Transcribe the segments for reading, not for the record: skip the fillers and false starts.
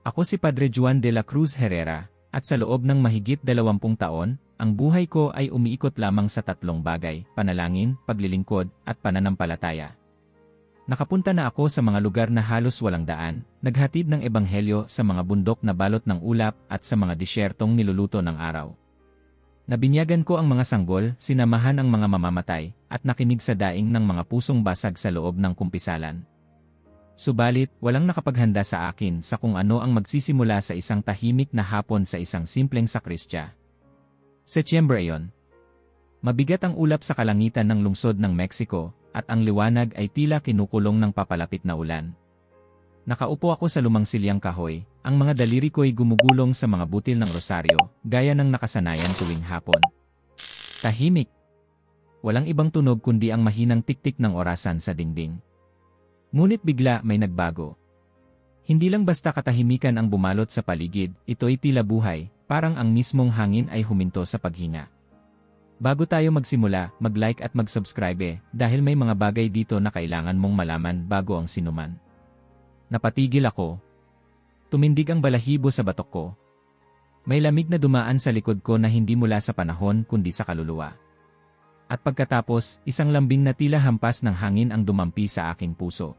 Ako si Padre Juan de la Cruz Herrera, at sa loob ng mahigit 20 taon, ang buhay ko ay umiikot lamang sa 3 bagay: panalangin, paglilingkod, at pananampalataya. Nakapunta na ako sa mga lugar na halos walang daan, naghatid ng ebanghelyo sa mga bundok na balot ng ulap at sa mga disyertong niluluto ng araw. Nabinyagan ko ang mga sanggol, sinamahan ang mga mamamatay, at nakinig sa daing ng mga pusong basag sa loob ng kumpisalan. Subalit, walang nakapaghanda sa akin sa kung ano ang magsisimula sa isang tahimik na hapon sa isang simpleng sakristya. Setyembre iyon. Mabigat ang ulap sa kalangitan ng lungsod ng Mexico, at ang liwanag ay tila kinukulong ng papalapit na ulan. Nakaupo ako sa lumang silyang kahoy, ang mga daliri ko'y gumugulong sa mga butil ng rosaryo, gaya ng nakasanayan tuwing hapon. Tahimik. Walang ibang tunog kundi ang mahinang tiktik ng orasan sa dingding. Ngunit bigla may nagbago. Hindi lang basta katahimikan ang bumalot sa paligid, ito'y tila buhay, parang ang mismong hangin ay huminto sa paghinga. Bago tayo magsimula, mag-like at mag-subscribe dahil may mga bagay dito na kailangan mong malaman bago ang sinuman. Napatigil ako. Tumindig ang balahibo sa batok ko. May lamig na dumaan sa likod ko na hindi mula sa panahon kundi sa kaluluwa. At pagkatapos, isang lambing na tila hampas ng hangin ang dumampi sa aking puso.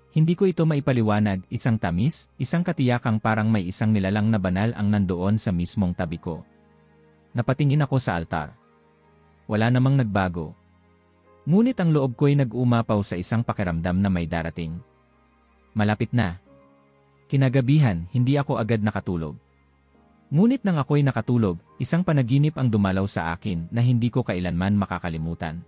Hindi ko ito maipaliwanag, isang tamis, isang katiyakang parang may isang nilalang na banal ang nandoon sa mismong tabi ko. Napatingin ako sa altar. Wala namang nagbago. Ngunit ang loob ko'y nag-umapaw sa isang pakiramdam na may darating. Malapit na. Kinagabihan, hindi ako agad nakatulog. Ngunit nang ako'y nakatulog, isang panaginip ang dumalaw sa akin na hindi ko kailanman makakalimutan.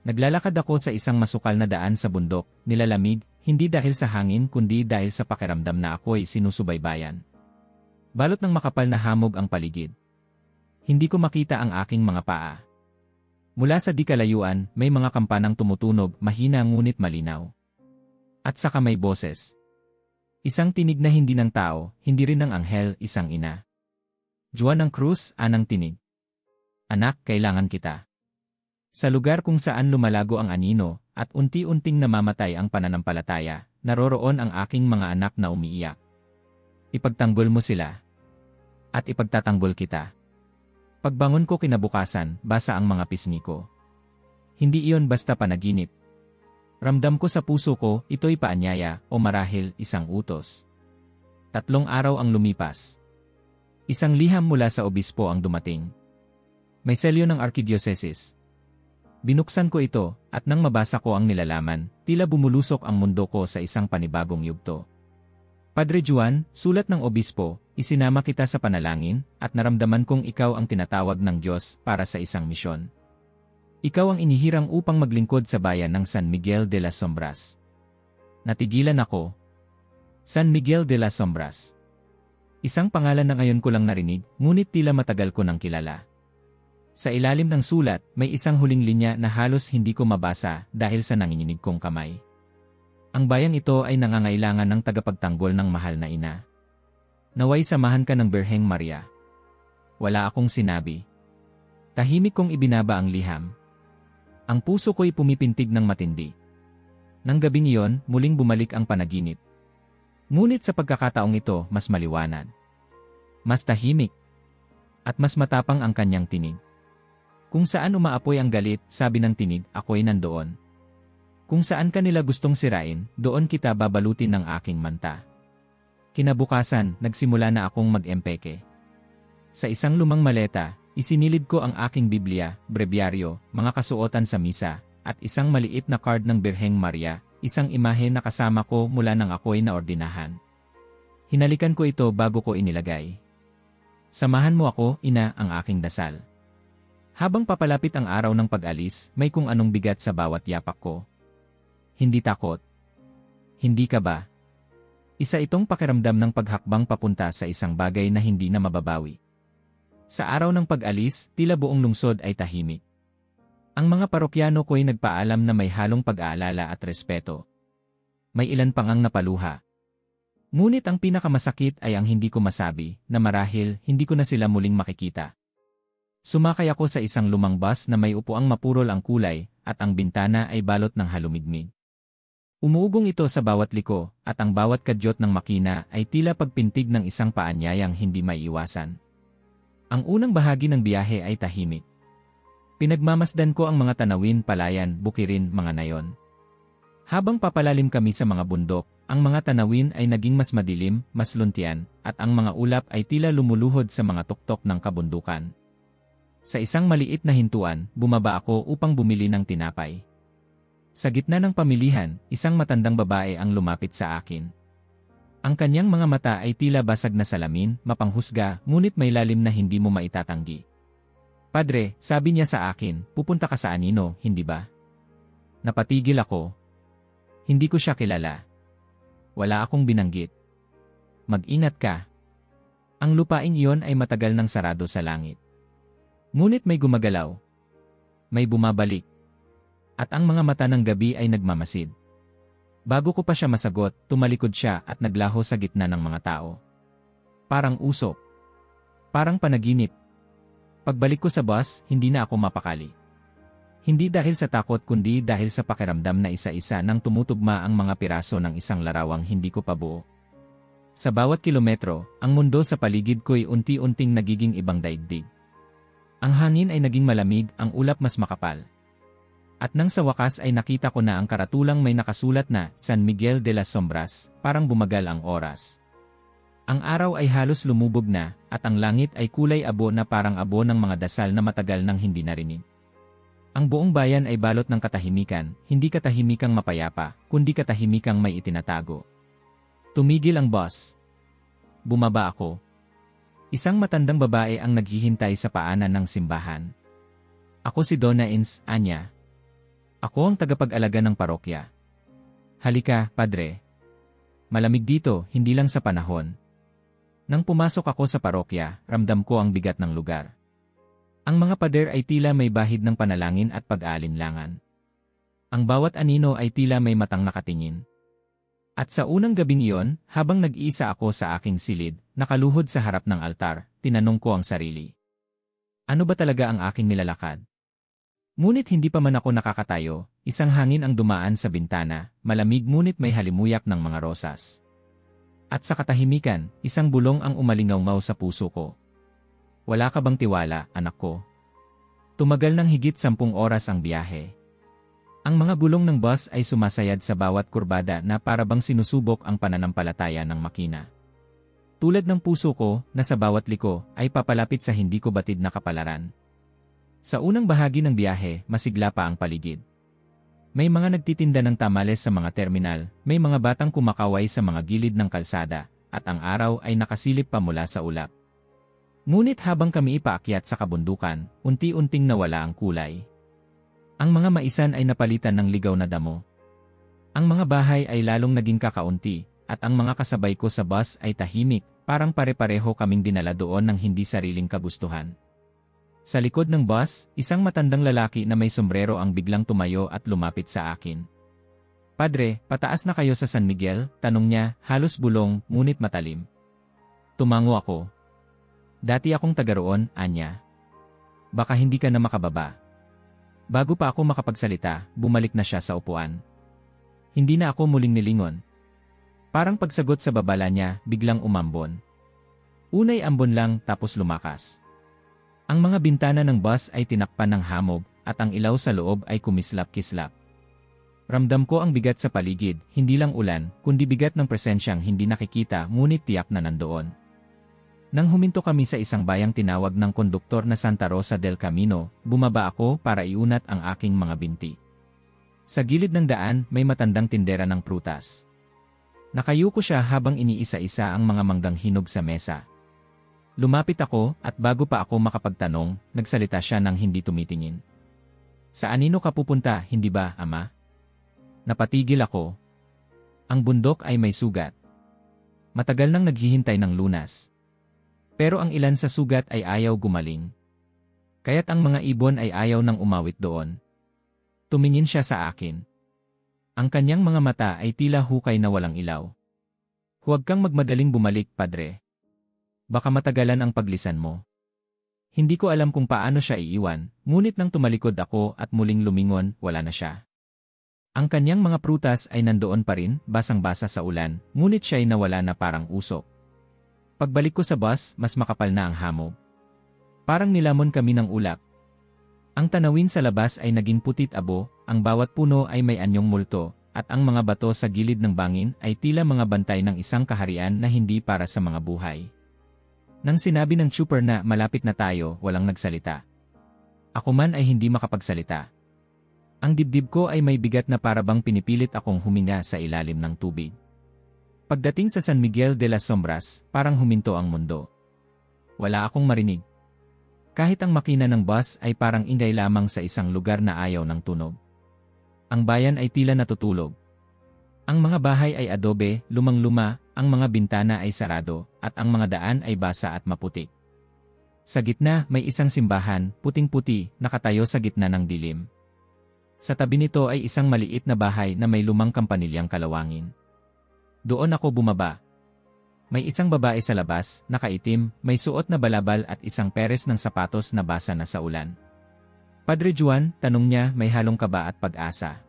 Naglalakad ako sa isang masukal na daan sa bundok, nilalamig, hindi dahil sa hangin kundi dahil sa pakiramdam na ako'y sinusubaybayan. Balot ng makapal na hamog ang paligid. Hindi ko makita ang aking mga paa. Mula sa di kalayuan, may mga kampanang tumutunog, mahina ngunit malinaw. At saka may boses. Isang tinig na hindi ng tao, hindi rin ng anghel, isang ina. Juan ng Cruz, anang tinig. Anak, kailangan kita. Sa lugar kung saan lumalago ang anino, at unti-unting namamatay ang pananampalataya, naroroon ang aking mga anak na umiiyak. Ipagtanggol mo sila. At ipagtatanggol kita. Pagbangon ko kinabukasan, basa ang mga pisngi ko. Hindi iyon basta panaginip. Ramdam ko sa puso ko, ito'y paanyaya, o marahil isang utos. 3 araw ang lumipas. Isang liham mula sa obispo ang dumating. May selyo ng Arkidiyosesis. Binuksan ko ito, at nang mabasa ko ang nilalaman, tila bumulusok ang mundo ko sa isang panibagong yugto. Padre Juan, sulat ng obispo, isinama kita sa panalangin, at naramdaman kong ikaw ang tinatawag ng Diyos para sa isang misyon. Ikaw ang inihirang upang maglingkod sa bayan ng San Miguel de las Sombras. Natigilan ako. San Miguel de las Sombras. Isang pangalan na ngayon ko lang narinig, ngunit tila matagal ko nang kilala. Sa ilalim ng sulat, may isang huling linya na halos hindi ko mabasa dahil sa nanginginig kong kamay. Ang bayang ito ay nangangailangan ng tagapagtanggol ng mahal na ina. Naway samahan ka ng Birheng Maria. Wala akong sinabi. Tahimik kong ibinaba ang liham. Ang puso ko'y pumipintig ng matindi. Nang gabing iyon, muling bumalik ang panaginip. Ngunit sa pagkakataong ito, mas maliwanag. Mas tahimik. At mas matapang ang kanyang tinig. Kung saan umaapoy ang galit, sabi ng tinig, ako'y nandoon. Kung saan kanila gustong sirain, doon kita babalutin ng aking manta. Kinabukasan, nagsimula na akong mag-empeke. Sa isang lumang maleta, isinilid ko ang aking Biblia, brebyaryo, mga kasuotan sa misa, at isang maliit na card ng Birheng Maria, isang imahe na kasama ko mula nang ako'y naordinahan. Hinalikan ko ito bago ko inilagay. Samahan mo ako, ina, ang aking dasal. Habang papalapit ang araw ng pag-alis, may kung anong bigat sa bawat yapak ko. Hindi takot. Hindi ka ba? Isa itong pakiramdam ng paghakbang papunta sa isang bagay na hindi na mababawi. Sa araw ng pag-alis, tila buong lungsod ay tahimik. Ang mga parokyano ko'y nagpaalam na may halong pag-aalala at respeto. May ilan pang ang napaluha. Ngunit ang pinakamasakit ay ang hindi ko masabi, na marahil hindi ko na sila muling makikita. Sumakay ako sa isang lumang bus na may upuang mapurol ang kulay, at ang bintana ay balot ng halumigmig. Umuugong ito sa bawat liko, at ang bawat kadyot ng makina ay tila pagpintig ng isang paanyayang hindi maiiwasan. Ang unang bahagi ng biyahe ay tahimik. Pinagmamasdan ko ang mga tanawin, palayan, bukirin, mga nayon. Habang papalalim kami sa mga bundok, ang mga tanawin ay naging mas madilim, mas luntian, at ang mga ulap ay tila lumuluhod sa mga tuktok ng kabundukan. Sa isang maliit na hintuan, bumaba ako upang bumili ng tinapay. Sa gitna ng pamilihan, isang matandang babae ang lumapit sa akin. Ang kanyang mga mata ay tila basag na salamin, mapanghusga, ngunit may lalim na hindi mo maitatanggi. "Padre," sabi niya sa akin, "pupunta ka sa anino, hindi ba?" Napatigil ako. Hindi ko siya kilala. Wala akong binanggit. "Mag-ingat ka." Ang lupaing iyon ay matagal nang sarado sa langit. Ngunit may gumagalaw. May bumabalik. At ang mga mata ng gabi ay nagmamasid. Bago ko pa siya masagot, tumalikod siya at naglaho sa gitna ng mga tao. Parang usok. Parang panaginip. Pagbalik ko sa bus, hindi na ako mapakali. Hindi dahil sa takot kundi dahil sa pakiramdam na isa-isa nang tumutugma ang mga piraso ng isang larawang hindi ko pa buo. Sa bawat kilometro, ang mundo sa paligid ko'y unti-unting nagiging ibang daigdig. Ang hangin ay naging malamig, ang ulap mas makapal. At nang sa wakas ay nakita ko na ang karatulang may nakasulat na San Miguel de las Sombras, parang bumagal ang oras. Ang araw ay halos lumubog na, at ang langit ay kulay abo na parang abo ng mga dasal na matagal nang hindi narinig. Ang buong bayan ay balot ng katahimikan, hindi katahimikang mapayapa, kundi katahimikang may itinatago. Tumigil ang bus. Bumaba ako. Isang matandang babae ang naghihintay sa paanan ng simbahan. "Ako si Donna Ins, Anya. Ako ang tagapag-alaga ng parokya." "Halika, Padre. Malamig dito, hindi lang sa panahon." Nang pumasok ako sa parokya, ramdam ko ang bigat ng lugar. Ang mga pader ay tila may bahid ng panalangin at pag-aalinlangan. Ang bawat anino ay tila may matang nakatingin. At sa unang gabing iyon, habang nag-iisa ako sa aking silid, nakaluhod sa harap ng altar, tinanong ko ang sarili. Ano ba talaga ang aking nilalakad? Ngunit hindi pa man ako nakakatayo, isang hangin ang dumaan sa bintana, malamig ngunit may halimuyak ng mga rosas. At sa katahimikan, isang bulong ang umalingaw sa puso ko. "Wala ka bang tiwala, anak ko?" Tumagal ng higit 10 oras ang biyahe. Ang mga gulong ng bus ay sumasayad sa bawat kurbada na parabang sinusubok ang pananampalataya ng makina. Tulad ng puso ko, na sa bawat liko, ay papalapit sa hindi ko batid na kapalaran. Sa unang bahagi ng biyahe, masigla pa ang paligid. May mga nagtitinda ng tamales sa mga terminal, may mga batang kumakaway sa mga gilid ng kalsada, at ang araw ay nakasilip pa mula sa ulap. Ngunit habang kami ipaakyat sa kabundukan, unti-unting nawala ang kulay. Ang mga maisan ay napalitan ng ligaw na damo. Ang mga bahay ay lalong naging kakaunti, at ang mga kasabay ko sa bus ay tahimik, parang pare-pareho kaming dinala doon ng hindi sariling kagustuhan. Sa likod ng bus, isang matandang lalaki na may sombrero ang biglang tumayo at lumapit sa akin. "Padre, pataas na kayo sa San Miguel?" tanong niya, halos bulong, ngunit matalim. Tumango ako. "Dati akong taga roon, Anya. Baka hindi ka na makababa." Bago pa ako makapagsalita, bumalik na siya sa upuan. Hindi na ako muling nilingon. Parang pagsagot sa babala niya, biglang umambon. Unay ambon lang tapos lumakas. Ang mga bintana ng bus ay tinakpan ng hamog, at ang ilaw sa loob ay kumislap-kislap. Ramdam ko ang bigat sa paligid, hindi lang ulan, kundi bigat ng presensyang hindi nakikita ngunit tiyak na nandoon. Nang huminto kami sa isang bayang tinawag ng konduktor na Santa Rosa del Camino, bumaba ako para iunat ang aking mga binti. Sa gilid ng daan, may matandang tindera ng prutas. Nakayuko siya habang iniisa-isa ang mga manggang hinog sa mesa. Lumapit ako, at bago pa ako makapagtanong, nagsalita siya nang hindi tumitingin. "Sa anino ka pupunta, hindi ba, Ama?" Napatigil ako. Ang bundok ay may sugat. Matagal nang naghihintay ng lunas. Pero ang ilan sa sugat ay ayaw gumaling. Kaya't ang mga ibon ay ayaw nang umawit doon. Tumingin siya sa akin. Ang kanyang mga mata ay tila hukay na walang ilaw. "Huwag kang magmadaling bumalik, Padre. Baka matagalan ang paglisan mo." Hindi ko alam kung paano siya iiwan, ngunit nang tumalikod ako at muling lumingon, wala na siya. Ang kanyang mga prutas ay nandoon pa rin, basang-basa sa ulan, ngunit siya'y nawala na parang usok. Pagbalik ko sa bus, mas makapal na ang hamog. Parang nilamon kami ng ulap. Ang tanawin sa labas ay naging putit-abo, ang bawat puno ay may anyong multo, at ang mga bato sa gilid ng bangin ay tila mga bantay ng isang kaharian na hindi para sa mga buhay. Nang sinabi ng trooper na malapit na tayo, walang nagsalita. Ako man ay hindi makapagsalita. Ang dibdib ko ay may bigat na parabang pinipilit akong huminga sa ilalim ng tubig. Pagdating sa San Miguel de las Sombras, parang huminto ang mundo. Wala akong marinig. Kahit ang makina ng bus ay parang ingay lamang sa isang lugar na ayaw ng tunog. Ang bayan ay tila natutulog. Ang mga bahay ay adobe, lumang-luma, ang mga bintana ay sarado, at ang mga daan ay basa at maputik. Sa gitna, may isang simbahan, puting-puti, nakatayo sa gitna ng dilim. Sa tabi nito ay isang maliit na bahay na may lumang kampanilyang kalawangin. Doon ako bumaba. May isang babae sa labas, nakaitim, may suot na balabal at isang peres ng sapatos na basa na sa ulan. Padre Juan, tanong niya, may halong kaba at pag-asa.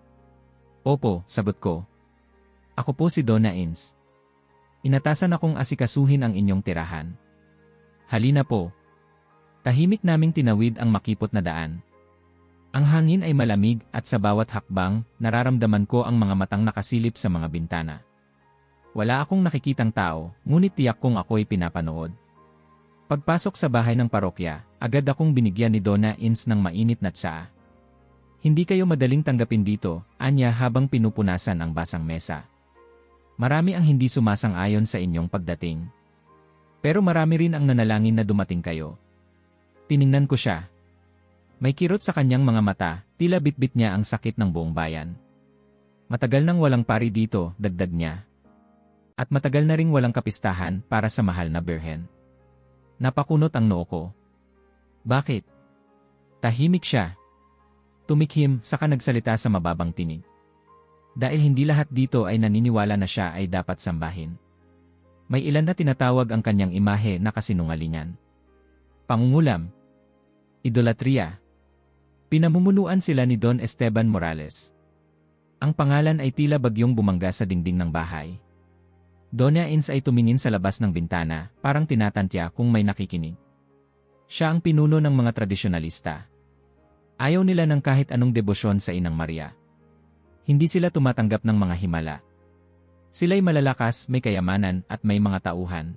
Opo, sagot ko. Ako po si Donna Ins. Inatasan akong asikasuhin ang inyong tirahan. Halina po. Tahimik naming tinawid ang makipot na daan. Ang hangin ay malamig at sa bawat hakbang, nararamdaman ko ang mga matang nakasilip sa mga bintana. Wala akong nakikitang tao, ngunit tiyak kong ako'y pinapanood. Pagpasok sa bahay ng parokya, agad akong binigyan ni Donna Ins ng mainit na tsaa. Hindi kayo madaling tanggapin dito, anya habang pinupunasan ang basang mesa. Marami ang hindi sumasang-ayon sa inyong pagdating. Pero marami rin ang nanalangin na dumating kayo. Tiningnan ko siya. May kirot sa kanyang mga mata, tila bitbit niya ang sakit ng buong bayan. Matagal nang walang pari dito, dagdag niya. At matagal na ring walang kapistahan para sa mahal na birhen. Napakunot ang noo ko. Bakit? Tahimik siya. Tumikhim, saka nagsalita sa mababang tinig. Dahil hindi lahat dito ay naniniwala na siya ay dapat sambahin. May ilan na tinatawag ang kanyang imahe na kasinungalingan. Pangungulam. Idolatria. Pinamumunuan sila ni Don Esteban Morales. Ang pangalan ay tila bagyong bumangga sa dingding ng bahay. Donna Ins ay tumingin sa labas ng bintana, parang tinatantya kung may nakikinig. Siya ang pinuno ng mga tradisyonalista. Ayaw nila ng kahit anong debosyon sa Inang Maria. Hindi sila tumatanggap ng mga himala. Sila'y malalakas, may kayamanan, at may mga tauhan.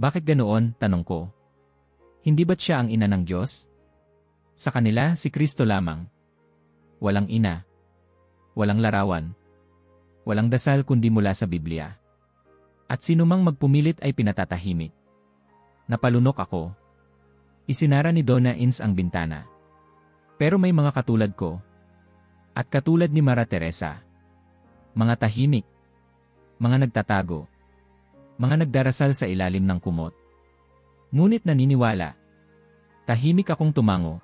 Bakit ganoon, tanong ko. Hindi ba't siya ang ina ng Diyos? Sa kanila, si Kristo lamang. Walang ina. Walang larawan. Walang dasal kundi mula sa Biblia. At sinumang magpumilit ay pinatatahimik. Napalunok ako. Isinara ni Donna Ins ang bintana. Pero may mga katulad ko. At katulad ni Mara Teresa. Mga tahimik. Mga nagtatago. Mga nagdarasal sa ilalim ng kumot. Ngunit naniniwala. Tahimik akong tumango.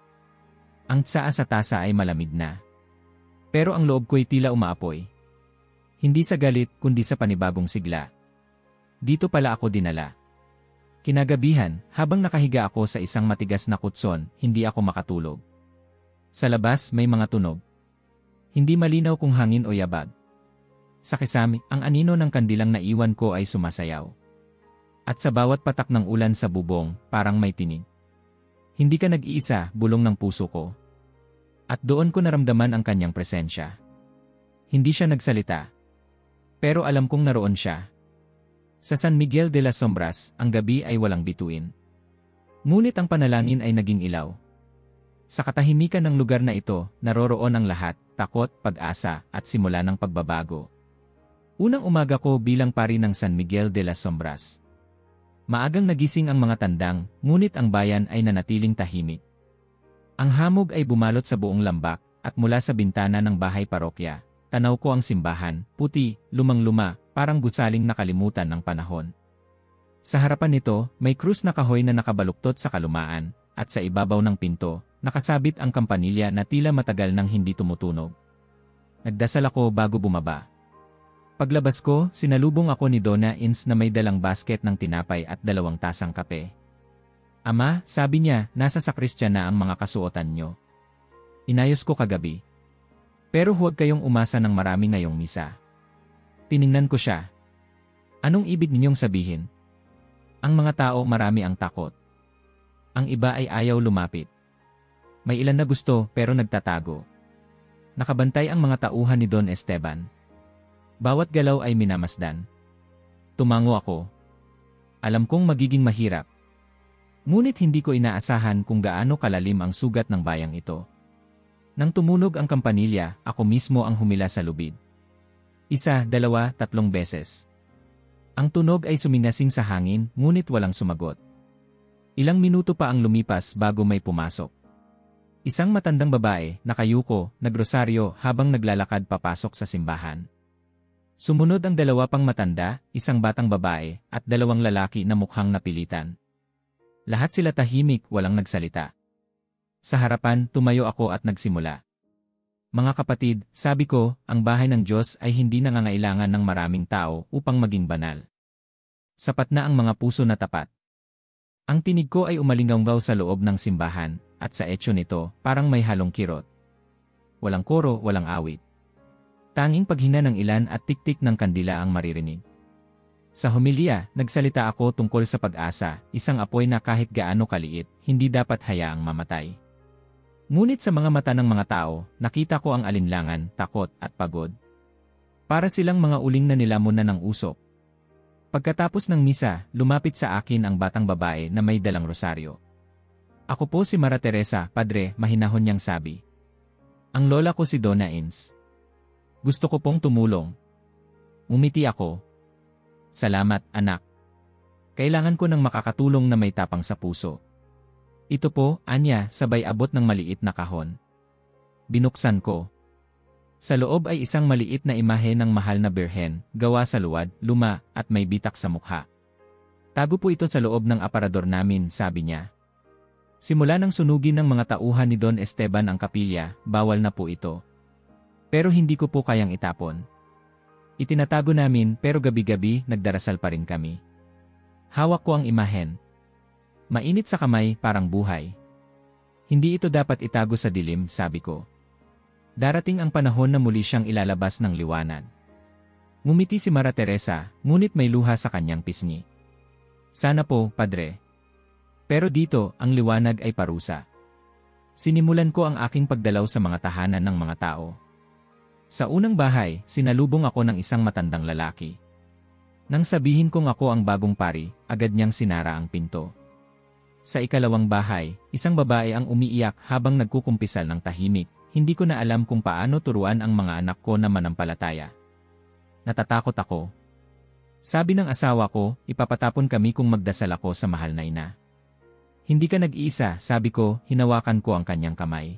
Ang tsaa sa tasa ay malamig na. Pero ang loob ko'y tila umaapoy. Hindi sa galit kundi sa panibagong sigla. Dito pala ako dinala. Kinagabihan, habang nakahiga ako sa isang matigas na kutson, hindi ako makatulog. Sa labas may mga tunog. Hindi malinaw kung hangin o yabag. Sa kisame, ang anino ng kandilang naiwan ko ay sumasayaw. At sa bawat patak ng ulan sa bubong, parang may tinig. Hindi ka nag-iisa, bulong ng puso ko. At doon ko naramdaman ang kanyang presensya. Hindi siya nagsalita. Pero alam kong naroon siya. Sa San Miguel de las Sombras, ang gabi ay walang bituin. Ngunit ang panalangin ay naging ilaw. Sa katahimikan ng lugar na ito, naroroon ang lahat, takot, pag-asa, at simula ng pagbabago. Unang umaga ko bilang pari ng San Miguel de las Sombras. Maagang nagising ang mga tandang, ngunit ang bayan ay nanatiling tahimik. Ang hamog ay bumalot sa buong lambak, at mula sa bintana ng bahay parokya, tanaw ko ang simbahan, puti, lumang-luma, parang gusaling nakalimutan ng panahon. Sa harapan nito, may krus na kahoy na nakabaluktot sa kalumaan, at sa ibabaw ng pinto, nakasabit ang kampanilya na tila matagal nang hindi tumutunog. Nagdasal ako bago bumaba. Paglabas ko, sinalubong ako ni Donna Ins na may dalang basket ng tinapay at 2 tasang kape. Ama, sabi niya, nasa sakristya na ang mga kasuotan nyo. Inayos ko kagabi. Pero huwag kayong umasa ng marami ngayong misa. Tiningnan ko siya. Anong ibig ninyong sabihin? Ang mga tao marami ang takot. Ang iba ay ayaw lumapit. May ilan na gusto pero nagtatago. Nakabantay ang mga tauhan ni Don Esteban. Bawat galaw ay minamasdan. Tumango ako. Alam kong magiging mahirap. Ngunit hindi ko inaasahan kung gaano kalalim ang sugat ng bayang ito. Nang tumunog ang kampanilya, ako mismo ang humila sa lubid. 1, 2, 3 beses. Ang tunog ay sumingasing sa hangin, ngunit walang sumagot. Ilang minuto pa ang lumipas bago may pumasok. Isang matandang babae, nakayuko, nagrosaryo habang naglalakad papasok sa simbahan. Sumunod ang 2 pang matanda, isang batang babae, at 2 lalaki na mukhang napilitan. Lahat sila tahimik, walang nagsalita. Sa harapan, tumayo ako at nagsimula. Mga kapatid, sabi ko, ang bahay ng Diyos ay hindi nangangailangan ng maraming tao upang maging banal. Sapat na ang mga puso na tapat. Ang tinig ko ay umalinggaw sa loob ng simbahan, at sa etyo nito, parang may halong kirot. Walang koro, walang awit. Tanging paghina ng ilan at tiktik ng kandila ang maririnig. Sa homilya, nagsalita ako tungkol sa pag-asa, isang apoy na kahit gaano kaliit, hindi dapat hayaang mamatay. Ngunit sa mga mata ng mga tao, nakita ko ang alinlangan, takot, at pagod. Para silang mga uling na nilamon na ng usok. Pagkatapos ng misa, lumapit sa akin ang batang babae na may dalang rosaryo. Ako po si Mara Teresa, Padre, mahinahon niyang sabi. Ang lola ko si Donna Ins. Gusto ko pong tumulong. Umiti ako. Salamat, anak. Kailangan ko ng makakatulong na may tapang sa puso. Ito po, anya, sabay abot ng maliit na kahon. Binuksan ko. Sa loob ay isang maliit na imahe ng mahal na birhen, gawa sa luwad, luma, at may bitak sa mukha. Tago po ito sa loob ng aparador namin, sabi niya. Simula nang sunugin ng mga tauhan ni Don Esteban ang kapilya, bawal na po ito. Pero hindi ko po kayang itapon. Itinatago namin pero gabi-gabi nagdarasal pa rin kami. Hawak ko ang imahen. Mainit sa kamay, parang buhay. Hindi ito dapat itago sa dilim, sabi ko. Darating ang panahon na muli siyang ilalabas ng liwanag. Ngumiti si Mara Teresa, ngunit may luha sa kanyang pisngi. Sana po, Padre. Pero dito, ang liwanag ay parusa. Sinimulan ko ang aking pagdalaw sa mga tahanan ng mga tao. Sa unang bahay, sinalubong ako ng isang matandang lalaki. Nang sabihin kong ako ang bagong pari, agad niyang sinara ang pinto. Sa ikalawang bahay, isang babae ang umiiyak habang nagkukumpisal ng tahimik. Hindi ko na alam kung paano turuan ang mga anak ko na manampalataya. Natatakot ako. Sabi ng asawa ko, ipapatapon kami kung magdasal ako sa mahal na ina. Hindi ka nag-iisa, sabi ko, hinawakan ko ang kanyang kamay.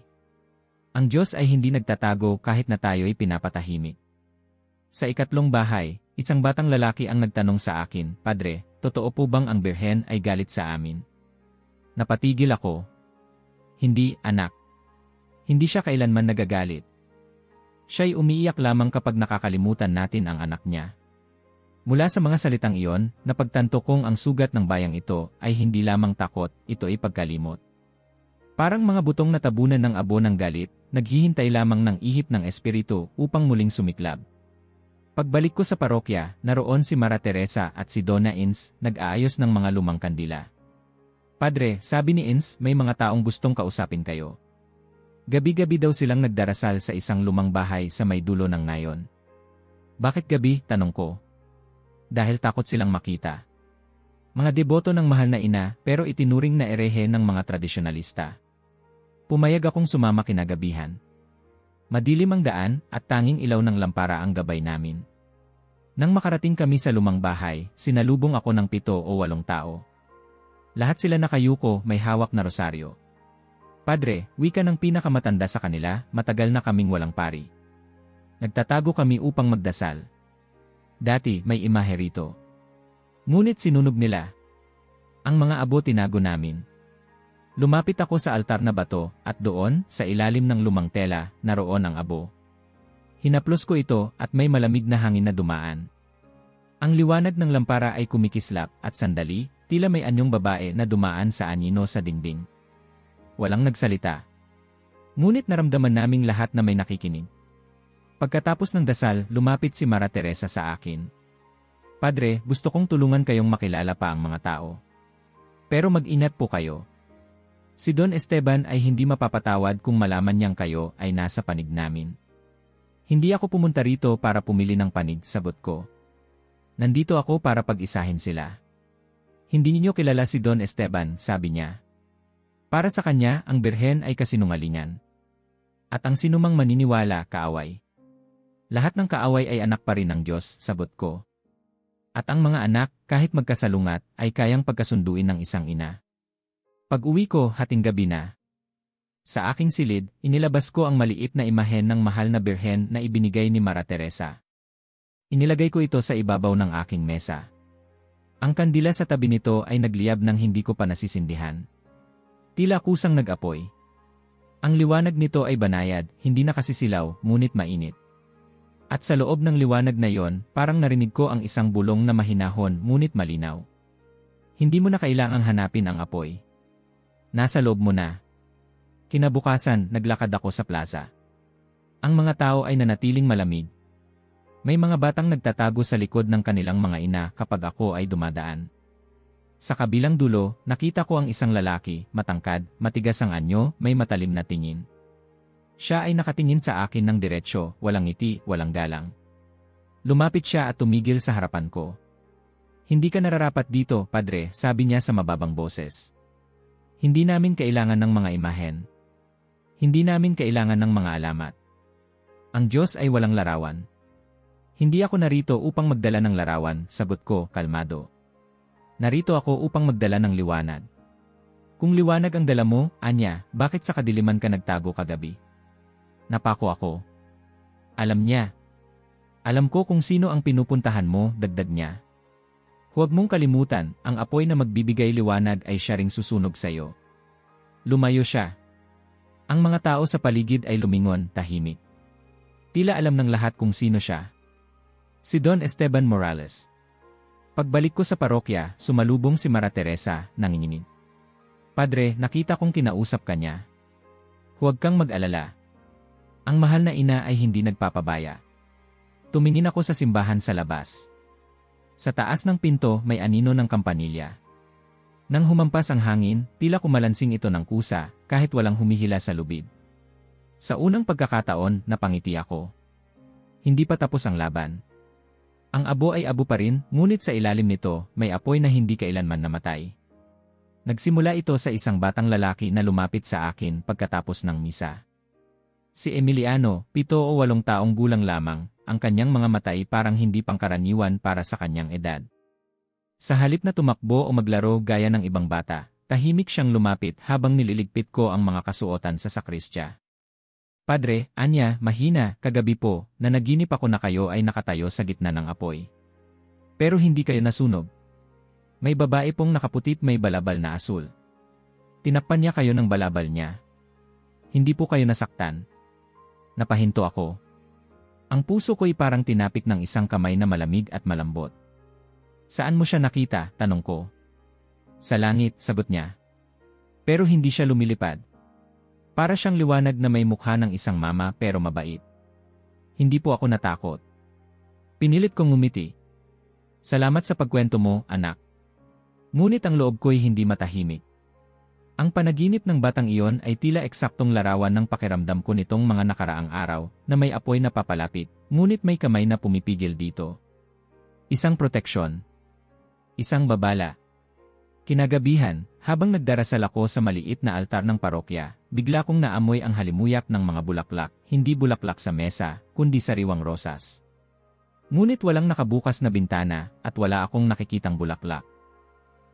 Ang Diyos ay hindi nagtatago kahit na tayo'y pinapatahimik. Sa ikatlong bahay, isang batang lalaki ang nagtanong sa akin, Padre, totoo po bang ang birhen ay galit sa amin? Napatigil ako. Hindi, anak. Hindi siya kailanman nagagalit. Siya'y umiiyak lamang kapag nakakalimutan natin ang anak niya. Mula sa mga salitang iyon, napagtanto kong ang sugat ng bayang ito ay hindi lamang takot, ito ay pagkalimot. Parang mga butong natabunan ng abo ng galit, naghihintay lamang ng ihip ng espiritu upang muling sumiklab. Pagbalik ko sa parokya, naroon si Mara Teresa at si Donna Ins, nag-aayos ng mga lumang kandila. Padre, sabi ni Ins, may mga taong gustong kausapin kayo. Gabi-gabi daw silang nagdarasal sa isang lumang bahay sa may dulo ng nayon. Bakit gabi? Tanong ko. Dahil takot silang makita. Mga deboto ng mahal na ina pero itinuring na erehe ng mga tradisyonalista. Pumayag akong sumama kinagabihan. Madilim ang daan at tanging ilaw ng lampara ang gabay namin. Nang makarating kami sa lumang bahay, sinalubong ako ng 7 o 8 tao. Lahat sila nakayuko, may hawak na rosaryo. Padre, wika ng pinakamatanda sa kanila, matagal na kaming walang pari. Nagtatago kami upang magdasal. Dati, may imahe rito. Ngunit sinunog nila. Ang mga abo tinago namin. Lumapit ako sa altar na bato, at doon, sa ilalim ng lumang tela, naroon ang abo. Hinaplos ko ito, at may malamig na hangin na dumaan. Ang liwanag ng lampara ay kumikislap, at sandali, tila may anyong babae na dumaan sa anino sa dingding. Walang nagsalita. Ngunit naramdaman naming lahat na may nakikinig. Pagkatapos ng dasal, lumapit si Mara Teresa sa akin. Padre, gusto kong tulungan kayong makilala pa ang mga tao. Pero mag-ingat po kayo. Si Don Esteban ay hindi mapapatawad kung malaman niyang kayo ay nasa panig namin. Hindi ako pumunta rito para pumili ng panig, sagot ko. Nandito ako para pag-isahin sila. Hindi niyo kilala si Don Esteban, sabi niya. Para sa kanya, ang birhen ay kasinungalingan. At ang sinumang maniniwala, kaaway. Lahat ng kaaway ay anak pa rin ng Diyos, sagot ko. At ang mga anak, kahit magkasalungat, ay kayang pagkasunduin ng isang ina. Pag-uwi ko, hating gabi na. Sa aking silid, inilabas ko ang maliit na imahen ng mahal na birhen na ibinigay ni Mara Teresa. Inilagay ko ito sa ibabaw ng aking mesa. Ang kandila sa tabi nito ay nagliyab ng hindi ko pa nasisindihan. Tila kusang nag-apoy. Ang liwanag nito ay banayad, hindi nakasisilaw, ngunit mainit. At sa loob ng liwanag na yon, parang narinig ko ang isang bulong na mahinahon ngunit malinaw. Hindi mo na kailangang hanapin ang apoy. Nasa loob mo na. Kinabukasan, naglakad ako sa plaza. Ang mga tao ay nanatiling malamig. May mga batang nagtatago sa likod ng kanilang mga ina kapag ako ay dumadaan. Sa kabilang dulo, nakita ko ang isang lalaki, matangkad, matigas ang anyo, may matalim na tingin. Siya ay nakatingin sa akin ng diretsyo, walang ngiti, walang galang. Lumapit siya at tumigil sa harapan ko. Hindi ka nararapat dito, padre, sabi niya sa mababang boses. Hindi namin kailangan ng mga imahen. Hindi namin kailangan ng mga alamat. Ang Diyos ay walang larawan. Hindi ako narito upang magdala ng larawan, sagot ko, kalmado. Narito ako upang magdala ng liwanag. Kung liwanag ang dala mo, Anya, bakit sa kadiliman ka nagtago kagabi? Napako ako. Alam niya. Alam ko kung sino ang pinupuntahan mo, dagdag niya. Huwag mong kalimutan, ang apoy na magbibigay liwanag ay siya ring susunog sa iyo. Lumayo siya. Ang mga tao sa paligid ay lumingon, tahimik. Tila alam ng lahat kung sino siya. Si Don Esteban Morales. Pagbalik ko sa parokya, sumalubong si Mara Teresa, nanginginig. Padre, nakita kong kinausap ka niya. Huwag kang mag-alala. Ang mahal na ina ay hindi nagpapabaya. Tumingin ako sa simbahan sa labas. Sa taas ng pinto may anino ng kampanilya. Nang humampas ang hangin, tila kumalansing ito ng kusa, kahit walang humihila sa lubid. Sa unang pagkakataon, napangiti ako. Hindi pa tapos ang laban. Ang abo ay abo pa rin, ngunit sa ilalim nito, may apoy na hindi kailanman namatay. Nagsimula ito sa isang batang lalaki na lumapit sa akin pagkatapos ng misa. Si Emiliano, 7 o 8 taong gulang lamang, ang kanyang mga mata ay parang hindi pangkaraniwan para sa kanyang edad. Sa halip na tumakbo o maglaro gaya ng ibang bata, tahimik siyang lumapit habang nililigpit ko ang mga kasuotan sa sakristya. Padre, Anya, mahina, kagabi po, nanaginip ako na kayo ay nakatayo sa gitna ng apoy. Pero hindi kayo nasunog. May babae pong nakaputit may balabal na asul. Tinakpan niya kayo ng balabal niya. Hindi po kayo nasaktan. Napahinto ako. Ang puso ko'y parang tinapik ng isang kamay na malamig at malambot. Saan mo siya nakita? Tanong ko. Sa langit, sagot niya. Pero hindi siya lumilipad. Para siyang liwanag na may mukha ng isang mama pero mabait. Hindi po ako natakot. Pinilit kong ngumiti. Salamat sa pagkwento mo, anak. Ngunit ang loob ko'y hindi matahimik. Ang panaginip ng batang iyon ay tila eksaktong larawan ng pakiramdam ko nitong mga nakaraang araw na may apoy na papalapit, ngunit may kamay na pumipigil dito. Isang proteksyon. Isang babala. Kinagabihan, habang nagdarasal ako sa maliit na altar ng parokya, bigla kong naamoy ang halimuyak ng mga bulaklak, hindi bulaklak sa mesa, kundi sariwang rosas. Ngunit walang nakabukas na bintana at wala akong nakikitang bulaklak.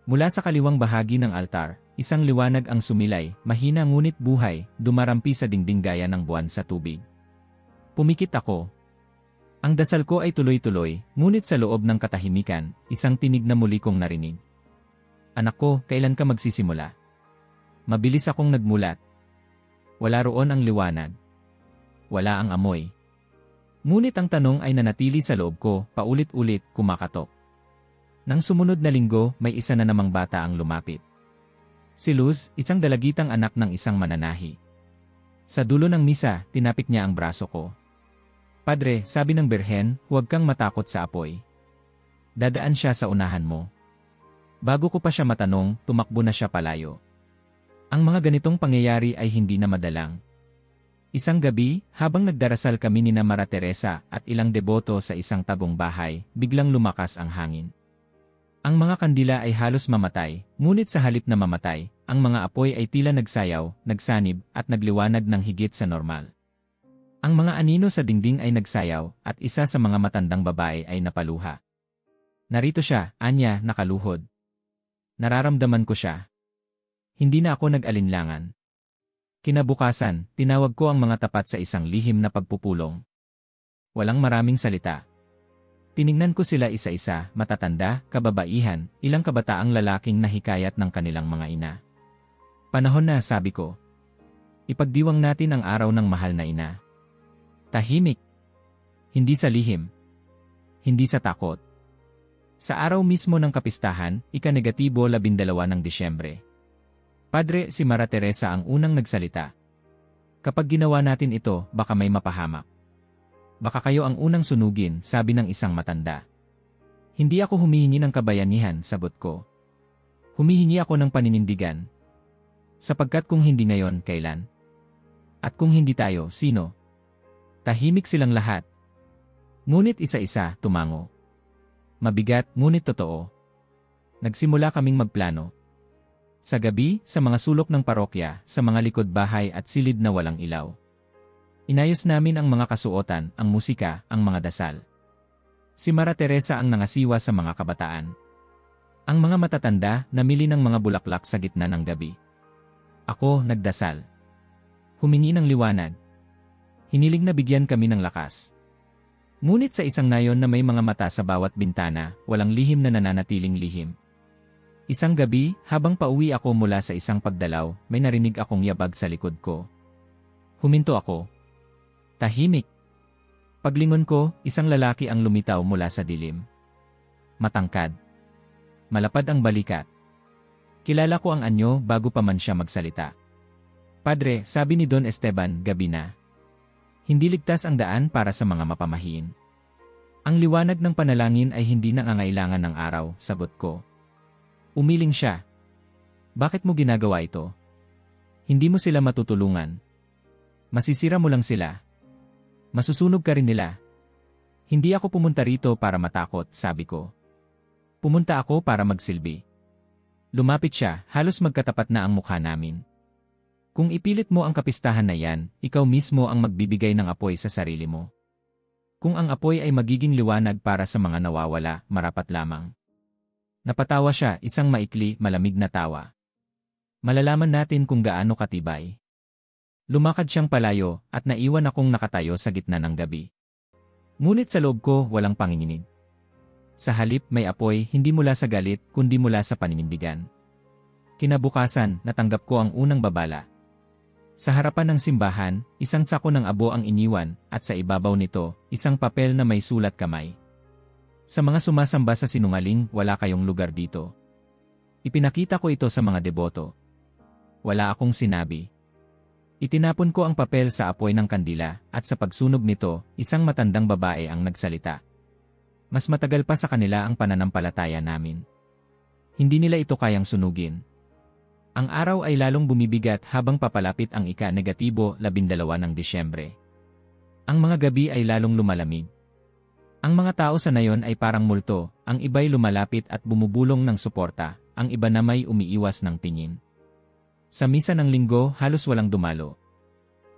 Mula sa kaliwang bahagi ng altar, isang liwanag ang sumilay, mahina ngunit buhay, dumarampi sa dingding gaya ng buwan sa tubig. Pumikit ako. Ang dasal ko ay tuloy-tuloy, ngunit sa loob ng katahimikan, isang tinig na muli kong narinig. Anak ko, kailan ka magsisimula? Mabilis akong nagmulat. Wala roon ang liwanag. Wala ang amoy. Ngunit ang tanong ay nanatili sa loob ko, paulit-ulit, kumakatok. Nang sumunod na linggo, may isa na namang bata ang lumapit. Si Luz, isang dalagitang anak ng isang mananahi. Sa dulo ng misa, tinapik niya ang braso ko. Padre, sabi ng Birhen, huwag kang matakot sa apoy. Dadaan siya sa unahan mo. Bago ko pa siya matanong, tumakbo na siya palayo. Ang mga ganitong pangyayari ay hindi na madalang. Isang gabi, habang nagdarasal kami ni Mara Teresa at ilang deboto sa isang tagong bahay, biglang lumakas ang hangin. Ang mga kandila ay halos mamatay, ngunit sa halip na mamatay, ang mga apoy ay tila nagsayaw, nagsanib, at nagliwanag ng higit sa normal. Ang mga anino sa dingding ay nagsayaw, at isa sa mga matandang babae ay napaluha. Narito siya, anya, nakaluhod. Nararamdaman ko siya. Hindi na ako nag-alinlangan. Kinabukasan, tinawag ko ang mga tapat sa isang lihim na pagpupulong. Walang maraming salita. Tiningnan ko sila isa-isa, matatanda, kababaihan, ilang kabataang lalaking nahikayat ng kanilang mga ina. Panahon na, sabi ko. Ipagdiwang natin ang araw ng mahal na ina. Tahimik. Hindi sa lihim. Hindi sa takot. Sa araw mismo ng kapistahan, ika-12 ng Disyembre. Padre, si Mara Teresa ang unang nagsalita. Kapag ginawa natin ito, baka may mapahamak. Baka kayo ang unang sunugin, sabi ng isang matanda. Hindi ako humihingi ng kabayanihan, sagot ko. Humihingi ako ng paninindigan. Sapagkat kung hindi ngayon, kailan? At kung hindi tayo, sino? Tahimik silang lahat. Ngunit isa-isa, tumango. Mabigat, ngunit totoo. Nagsimula kaming magplano. Sa gabi, sa mga sulok ng parokya, sa mga likod bahay at silid na walang ilaw. Inayos namin ang mga kasuotan, ang musika, ang mga dasal. Si Mara Teresa ang nangasiwa sa mga kabataan. Ang mga matatanda, namili ng mga bulaklak sa gitna ng gabi. Ako, nagdasal. Humingi ng liwanag. Hiniling na bigyan kami ng lakas. Ngunit sa isang nayon na may mga mata sa bawat bintana, walang lihim na nananatiling lihim. Isang gabi, habang pauwi ako mula sa isang pagdalaw, may narinig akong yabag sa likod ko. Huminto ako. Tahimik. Paglingon ko, isang lalaki ang lumitaw mula sa dilim. Matangkad. Malapad ang balikat. Kilala ko ang anyo bago pa man siya magsalita. Padre, sabi ni Don Esteban, gabi na. Hindi ligtas ang daan para sa mga mapamahiin. Ang liwanag ng panalangin ay hindi nangangailangan ng araw, sagot ko. Umiling siya. Bakit mo ginagawa ito? Hindi mo sila matutulungan. Masisira mo lang sila. Masusunog ka rin nila. Hindi ako pumunta rito para matakot, sabi ko. Pumunta ako para magsilbi. Lumapit siya, halos magkatapat na ang mukha namin. Kung ipilit mo ang kapistahan na yan, ikaw mismo ang magbibigay ng apoy sa sarili mo. Kung ang apoy ay magiging liwanag para sa mga nawawala, marapat lamang. Napatawa siya, isang maikli, malamig na tawa. Malalaman natin kung gaano katibay. Lumakad siyang palayo at naiwan akong nakatayo sa gitna ng gabi. Ngunit sa loob ko, walang panginginig. Sa halip, may apoy, hindi mula sa galit, kundi mula sa paninindigan. Kinabukasan, natanggap ko ang unang babala. Sa harapan ng simbahan, isang sako ng abo ang iniwan, at sa ibabaw nito, isang papel na may sulat kamay. Sa mga sumasamba sa sinungaling, wala kayong lugar dito. Ipinakita ko ito sa mga deboto. Wala akong sinabi. Itinapon ko ang papel sa apoy ng kandila, at sa pagsunog nito, isang matandang babae ang nagsalita. Mas matagal pa sa kanila ang pananampalataya namin. Hindi nila ito kayang sunugin. Ang araw ay lalong bumibigat habang papalapit ang ika-12 ng Disyembre. Ang mga gabi ay lalong lumalamig. Ang mga tao sa nayon ay parang multo, ang iba'y lumalapit at bumubulong ng suporta, ang iba na may umiiwas ng tingin. Sa misa ng linggo, halos walang dumalo.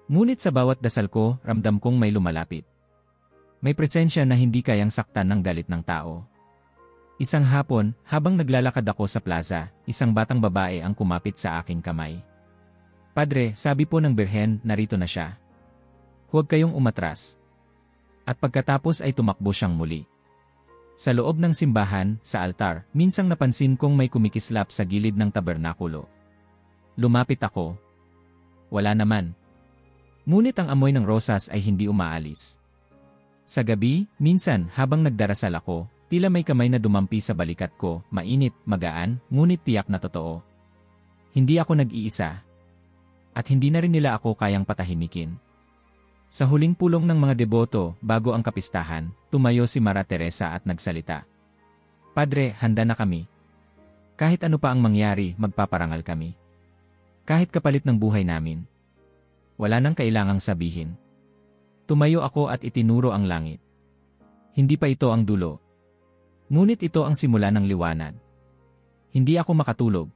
Ngunit sa bawat dasal ko, ramdam kong may lumalapit. May presensya na hindi kayang saktan ng galit ng tao. Isang hapon, habang naglalakad ako sa plaza, isang batang babae ang kumapit sa aking kamay. Padre, sabi po ng Birhen, narito na siya. Huwag kayong umatras. At pagkatapos ay tumakbo siyang muli. Sa loob ng simbahan, sa altar, minsang napansin kong may kumikislap sa gilid ng tabernakulo. Lumapit ako. Wala naman. Ngunit ang amoy ng rosas ay hindi umaalis. Sa gabi, minsan habang nagdarasal ako, tila may kamay na dumampi sa balikat ko, mainit, magaan, ngunit tiyak na totoo. Hindi ako nag-iisa. At hindi na rin nila ako kayang patahimikin. Sa huling pulong ng mga deboto, bago ang kapistahan, tumayo si Mara Teresa at nagsalita. Padre, handa na kami. Kahit ano pa ang mangyari, magpaparangal kami. Kahit kapalit ng buhay namin. Wala nang kailangang sabihin. Tumayo ako at itinuro ang langit. Hindi pa ito ang dulo. Ngunit ito ang simula ng liwanag. Hindi ako makatulog.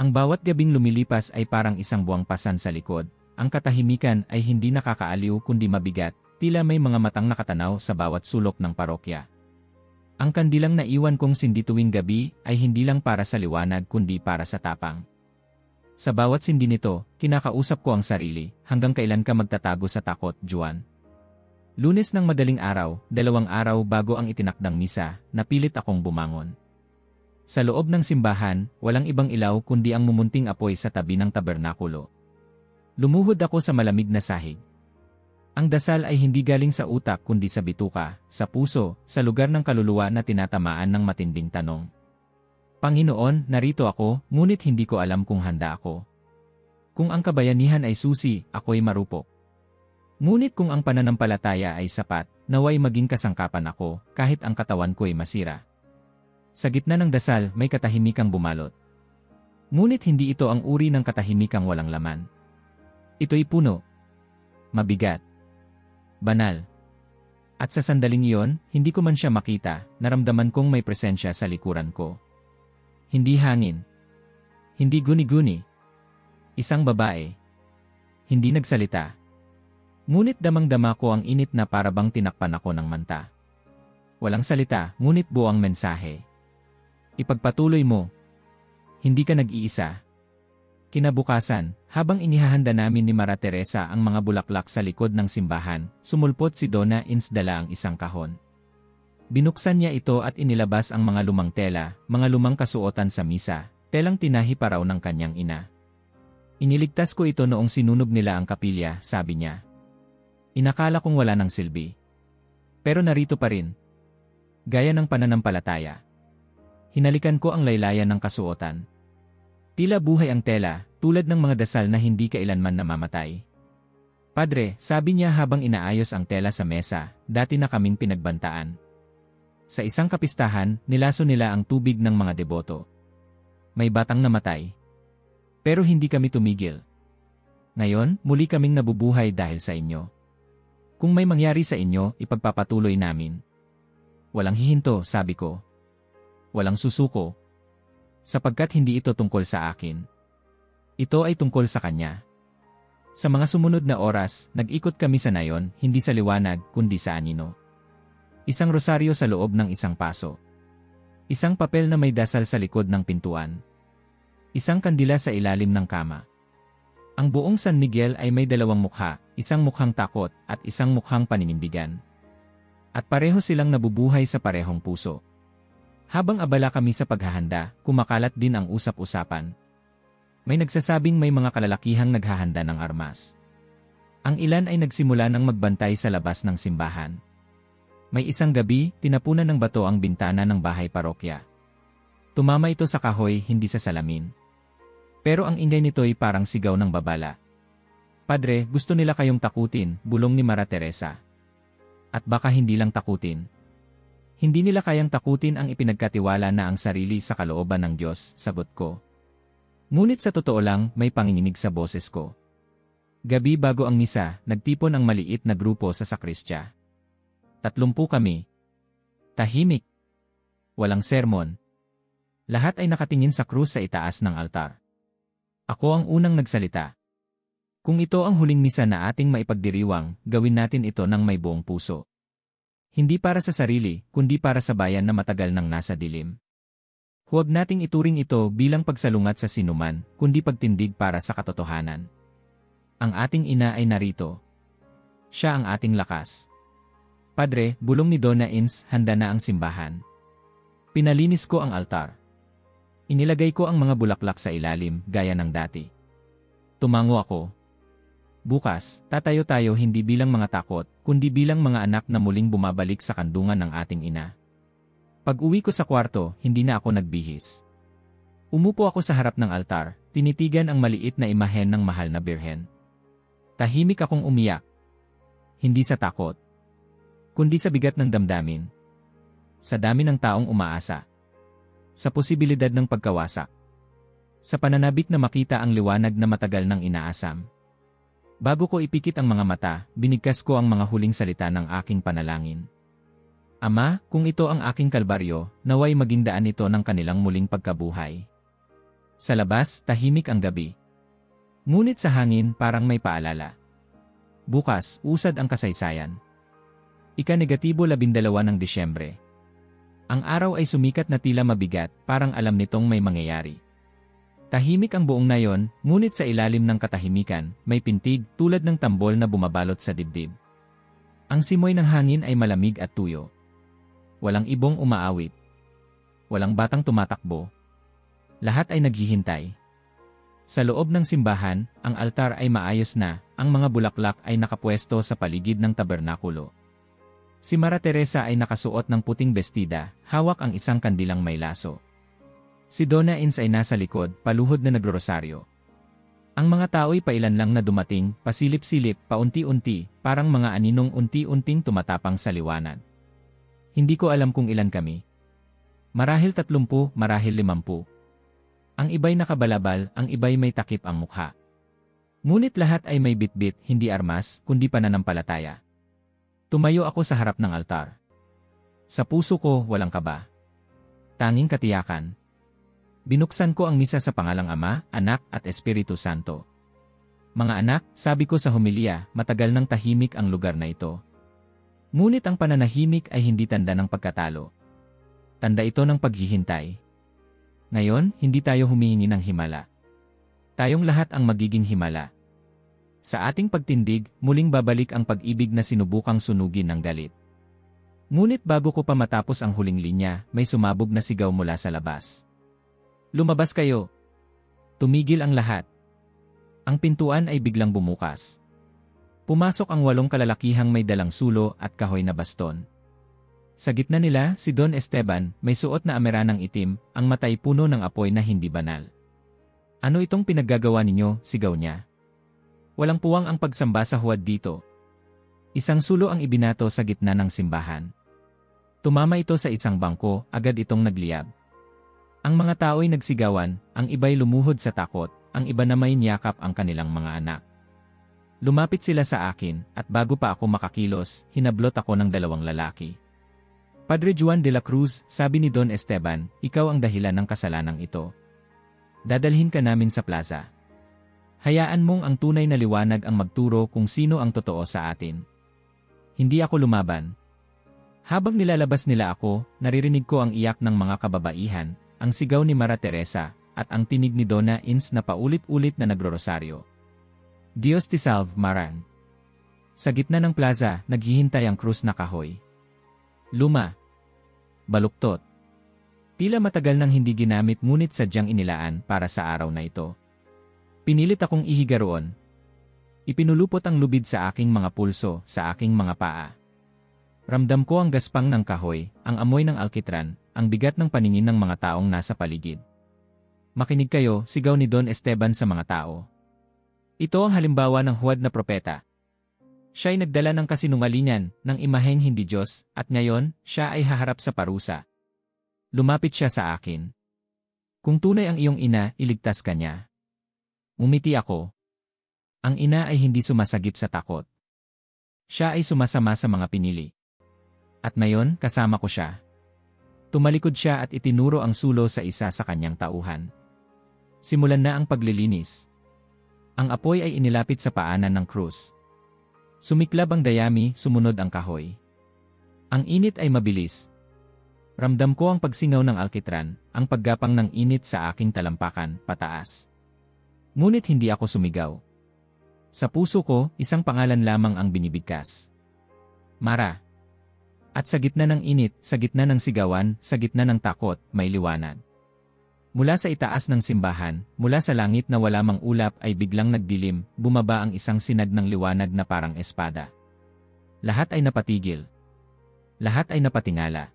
Ang bawat gabing lumilipas ay parang isang buwang pasan sa likod. Ang katahimikan ay hindi nakakaaliw kundi mabigat, tila may mga matang nakatanaw sa bawat sulok ng parokya. Ang kandilang naiwan kong sindi tuwing gabi ay hindi lang para sa liwanag kundi para sa tapang. Sa bawat sindi nito, kinakausap ko ang sarili, hanggang kailan ka magtatago sa takot, Juan? Lunes ng madaling araw, 2 araw bago ang itinakdang misa, napilit akong bumangon. Sa loob ng simbahan, walang ibang ilaw kundi ang mumunting apoy sa tabi ng tabernakulo. Lumuhod ako sa malamig na sahig. Ang dasal ay hindi galing sa utak kundi sa bituka, sa puso, sa lugar ng kaluluwa na tinatamaan ng matinding tanong. Panginoon, narito ako, ngunit hindi ko alam kung handa ako. Kung ang kabayanihan ay susi, ako'y marupok. Ngunit kung ang pananampalataya ay sapat, naway maging kasangkapan ako, kahit ang katawan ko'y masira. Sa gitna ng dasal, may katahimikang bumalot. Ngunit hindi ito ang uri ng katahimikang walang laman. Ito'y puno. Mabigat. Banal. At sa sandaling iyon, hindi ko man siya makita, naramdaman kong may presensya sa likuran ko. Hindi hangin. Hindi guni-guni. Isang babae. Hindi nagsalita. Ngunit damang-dama ko ang init na parabang tinakpan ako ng manta. Walang salita, ngunit buo ang mensahe. Ipagpatuloy mo. Hindi ka nag-iisa. Kinabukasan, habang inihahanda namin ni Mara Teresa ang mga bulaklak sa likod ng simbahan, sumulpot si Donna Ins dala ang isang kahon. Binuksan niya ito at inilabas ang mga lumang tela, mga lumang kasuotan sa misa, telang tinahi pa raw ng kanyang ina. Iniligtas ko ito noong sinunog nila ang kapilya, sabi niya. Inakala kong wala ng silbi. Pero narito pa rin. Gaya ng pananampalataya. Hinalikan ko ang laylayan ng kasuotan. Tila buhay ang tela, tulad ng mga dasal na hindi kailanman namamatay. Padre, sabi niya habang inaayos ang tela sa mesa, dati na kaming pinagbantaan. Sa isang kapistahan, nilaso nila ang tubig ng mga deboto. May batang namatay. Pero hindi kami tumigil. Ngayon, muli kaming nabubuhay dahil sa inyo. Kung may mangyari sa inyo, ipagpapatuloy namin. Walang hihinto, sabi ko. Walang susuko. Sapagkat hindi ito tungkol sa akin. Ito ay tungkol sa kanya. Sa mga sumunod na oras, nag-ikot kami sa nayon, hindi sa liwanag, kundi sa anino. Isang rosaryo sa loob ng isang paso. Isang papel na may dasal sa likod ng pintuan. Isang kandila sa ilalim ng kama. Ang buong San Miguel ay may 2 mukha, isang mukhang takot at isang mukhang paninindigan. At pareho silang nabubuhay sa parehong puso. Habang abala kami sa paghahanda, kumakalat din ang usap-usapan. May nagsasabing may mga kalalakihang naghahanda ng armas. Ang ilan ay nagsimula ng magbantay sa labas ng simbahan. May isang gabi, tinapunan ng bato ang bintana ng bahay parokya. Tumama ito sa kahoy, hindi sa salamin. Pero ang ingay nito'y parang sigaw ng babala. Padre, gusto nila kayong takutin, bulong ni Mara Teresa. At baka hindi lang takutin. Hindi nila kayang takutin ang ipinagkatiwala na ang sarili sa kalooban ng Diyos, sagot ko. Ngunit sa totoo lang, may panginginig sa boses ko. Gabi bago ang misa, nagtipon ang maliit na grupo sa sakristya. 30 kami. Tahimik. Walang sermon. Lahat ay nakatingin sa krus sa itaas ng altar. Ako ang unang nagsalita. Kung ito ang huling misa na ating maipagdiriwang, gawin natin ito ng may buong puso. Hindi para sa sarili, kundi para sa bayan na matagal nang nasa dilim. Huwag nating ituring ito bilang pagsalungat sa sinuman, kundi pagtindig para sa katotohanan. Ang ating ina ay narito. Siya ang ating lakas. Padre, bulong ni Donna Ins, handa na ang simbahan. Pinalinis ko ang altar. Inilagay ko ang mga bulaklak sa ilalim, gaya ng dati. Tumango ako. Bukas, tatayo tayo hindi bilang mga takot, kundi bilang mga anak na muling bumabalik sa kandungan ng ating ina. Pag-uwi ko sa kwarto, hindi na ako nagbihis. Umupo ako sa harap ng altar, tinitigan ang maliit na imahen ng mahal na birhen. Tahimik akong umiyak. hindi sa takot, kundi sa bigat ng damdamin. Sa dami ng taong umaasa. Sa posibilidad ng pagkawasak. Sa pananabik na makita ang liwanag na matagal nang inaasam. Bago ko ipikit ang mga mata, binigkas ko ang mga huling salita ng aking panalangin. Ama, kung ito ang aking kalbaryo, naway maging daan ito ng kanilang muling pagkabuhay. Sa labas, tahimik ang gabi. Ngunit sa hangin parang may paalala. Bukas, usad ang kasaysayan. Ika-12 ng Disyembre. Ang araw ay sumikat na tila mabigat, parang alam nitong may mangyayari. Tahimik ang buong nayon, ngunit sa ilalim ng katahimikan, may pintig tulad ng tambol na bumabalot sa dibdib. Ang simoy ng hangin ay malamig at tuyo. Walang ibong umaawit. Walang batang tumatakbo. Lahat ay naghihintay. Sa loob ng simbahan, ang altar ay maayos na, ang mga bulaklak ay nakapwesto sa paligid ng tabernakulo. Si Mara Teresa ay nakasuot ng puting bestida, hawak ang isang kandilang may laso. Si Donna Ins ay nasa likod, paluhod na nagrorosaryo. Ang mga tao'y pailan lang na dumating, pasilip-silip, paunti-unti, parang mga aninong unti-unting tumatapang sa liwanag. Hindi ko alam kung ilan kami. Marahil 30, marahil 50. Ang iba'y nakabalabal, ang iba'y may takip ang mukha. Ngunit lahat ay may bitbit, hindi armas, kundi pananampalataya. Tumayo ako sa harap ng altar. Sa puso ko, walang kaba. Tanging katiyakan. Binuksan ko ang misa sa pangalang Ama, Anak at Espiritu Santo. Mga anak, sabi ko sa homilya, matagal nang tahimik ang lugar na ito. Ngunit ang pananahimik ay hindi tanda ng pagkatalo. Tanda ito ng paghihintay. Ngayon, hindi tayo humihingi ng himala. Tayong lahat ang magiging himala. Sa ating pagtindig, muling babalik ang pag-ibig na sinubukang sunugin ng galit. Ngunit bago ko pa matapos ang huling linya, may sumabog na sigaw mula sa labas. Lumabas kayo! Tumigil ang lahat. Ang pintuan ay biglang bumukas. Pumasok ang 8 kalalakihang may dalang sulo at kahoy na baston. Sa gitna nila, si Don Esteban, may suot na ameranang itim, ang matay puno ng apoy na hindi banal. Ano itong pinaggagawa ninyo? Sigaw niya. Walang puwang ang pagsamba sa huwad dito. Isang sulo ang ibinato sa gitna ng simbahan. Tumama ito sa isang bangko, agad itong nagliyab. Ang mga tao'y nagsigawan, ang iba'y lumuhod sa takot, ang iba na may niyakap ang kanilang mga anak. Lumapit sila sa akin, at bago pa ako makakilos, hinablot ako ng 2 lalaki. Padre Juan de la Cruz, sabi ni Don Esteban, ikaw ang dahilan ng kasalanang ito. Dadalhin ka namin sa plaza. Hayaan mong ang tunay na liwanag ang magturo kung sino ang totoo sa atin. Hindi ako lumaban. Habang nilalabas nila ako, naririnig ko ang iyak ng mga kababaihan, ang sigaw ni Mara Teresa, at ang tinig ni Donna Ins na paulit-ulit na nagrorosaryo. Dios te salve, Maran. Sa gitna ng plaza, naghihintay ang krus na kahoy. Luma. Baluktot. Tila matagal nang hindi ginamit ngunit sadyang inilaan para sa araw na ito. Pinilit akong ihiga roon. Ipinulupot ang lubid sa aking mga pulso, sa aking mga paa. Ramdam ko ang gaspang ng kahoy, ang amoy ng alkitran, ang bigat ng paningin ng mga taong nasa paligid. Makinig kayo, sigaw ni Don Esteban sa mga tao. Ito ang halimbawa ng huwad na propeta. Siya'y nagdala ng kasinungalingan, ng imaheng hindi Diyos, at ngayon, siya ay haharap sa parusa. Lumapit siya sa akin. Kung tunay ang iyong ina, iligtas ka niya. Umiti ako. Ang ina ay hindi sumasagip sa takot. Siya ay sumasama sa mga pinili. At ngayon, kasama ko siya. Tumalikod siya at itinuro ang sulo sa isa sa kanyang tauhan. Simulan na ang paglilinis. Ang apoy ay inilapit sa paanan ng krus. Sumiklab ang dayami, sumunod ang kahoy. Ang init ay mabilis. Ramdam ko ang pagsingaw ng alkitran, ang paggapang ng init sa aking talampakan, pataas. Ngunit hindi ako sumigaw. Sa puso ko, isang pangalan lamang ang binibigkas. Mara. At sa gitna ng init, sa gitna ng sigawan, sa gitna ng takot, may liwanag. Mula sa itaas ng simbahan, mula sa langit na wala mang ulap ay biglang nagdilim, bumaba ang isang sinag ng liwanag na parang espada. Lahat ay napatigil. Lahat ay napatingala.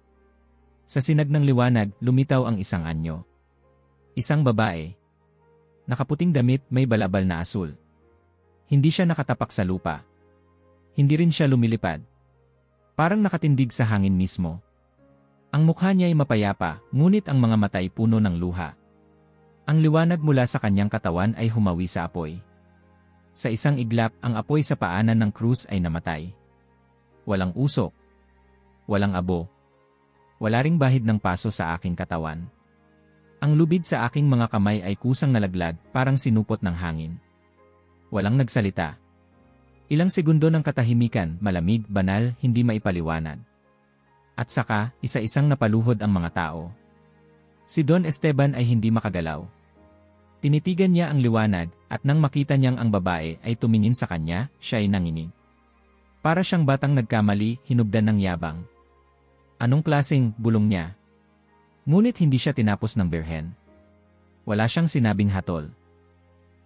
Sa sinag ng liwanag, lumitaw ang isang anyo. Isang babae. Nakaputing damit, may balabal na asul. Hindi siya nakatapak sa lupa. hindi rin siya lumilipad. Parang nakatindig sa hangin mismo. Ang mukha niya ay mapayapa, ngunit ang mga mata ay puno ng luha. Ang liwanag mula sa kanyang katawan ay humawi sa apoy. Sa isang iglap, ang apoy sa paanan ng krus ay namatay. Walang usok. Walang abo. Wala ring bahid ng paso sa aking katawan. Ang lubid sa aking mga kamay ay kusang nalaglag, parang sinupot ng hangin. Walang nagsalita. Ilang segundo ng katahimikan, malamig, banal, hindi maipaliwanag. At saka, isa-isang napaluhod ang mga tao. Si Don Esteban ay hindi makagalaw. Tinitigan niya ang liwanag, at nang makita niyang ang babae ay tumingin sa kanya, siya ay nanginig. Para siyang batang nagkamali, hinubdan ng yabang. Anong klaseng bulong niya? Ngunit hindi siya tinapos ng birhen. Wala siyang sinabing hatol.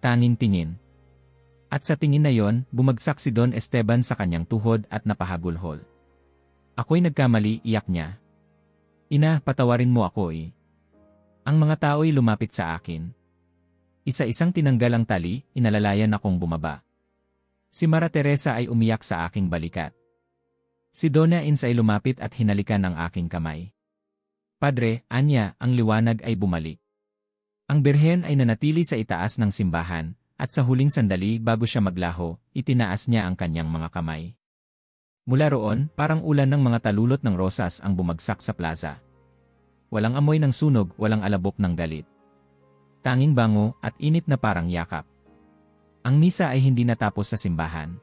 Tanging tingin. At sa tingin na yon, bumagsak si Don Esteban sa kanyang tuhod at napahagulhol. Ako'y nagkamali, iyak niya. Ina, patawarin mo ako eh. Ang mga tao'y lumapit sa akin. Isa-isang tinanggal ang tali, inalalayan akong bumaba. Si Mara Teresa ay umiyak sa aking balikat. Si Donna Ins ay lumapit at hinalikan ang aking kamay. Padre, anya, ang liwanag ay bumalik. Ang birhen ay nanatili sa itaas ng simbahan, at sa huling sandali bago siya maglaho, itinaas niya ang kanyang mga kamay. Mula roon, parang ulan ng mga talulot ng rosas ang bumagsak sa plaza. Walang amoy ng sunog, walang alabok ng galit. Tanging bango at init na parang yakap. Ang misa ay hindi natapos sa simbahan.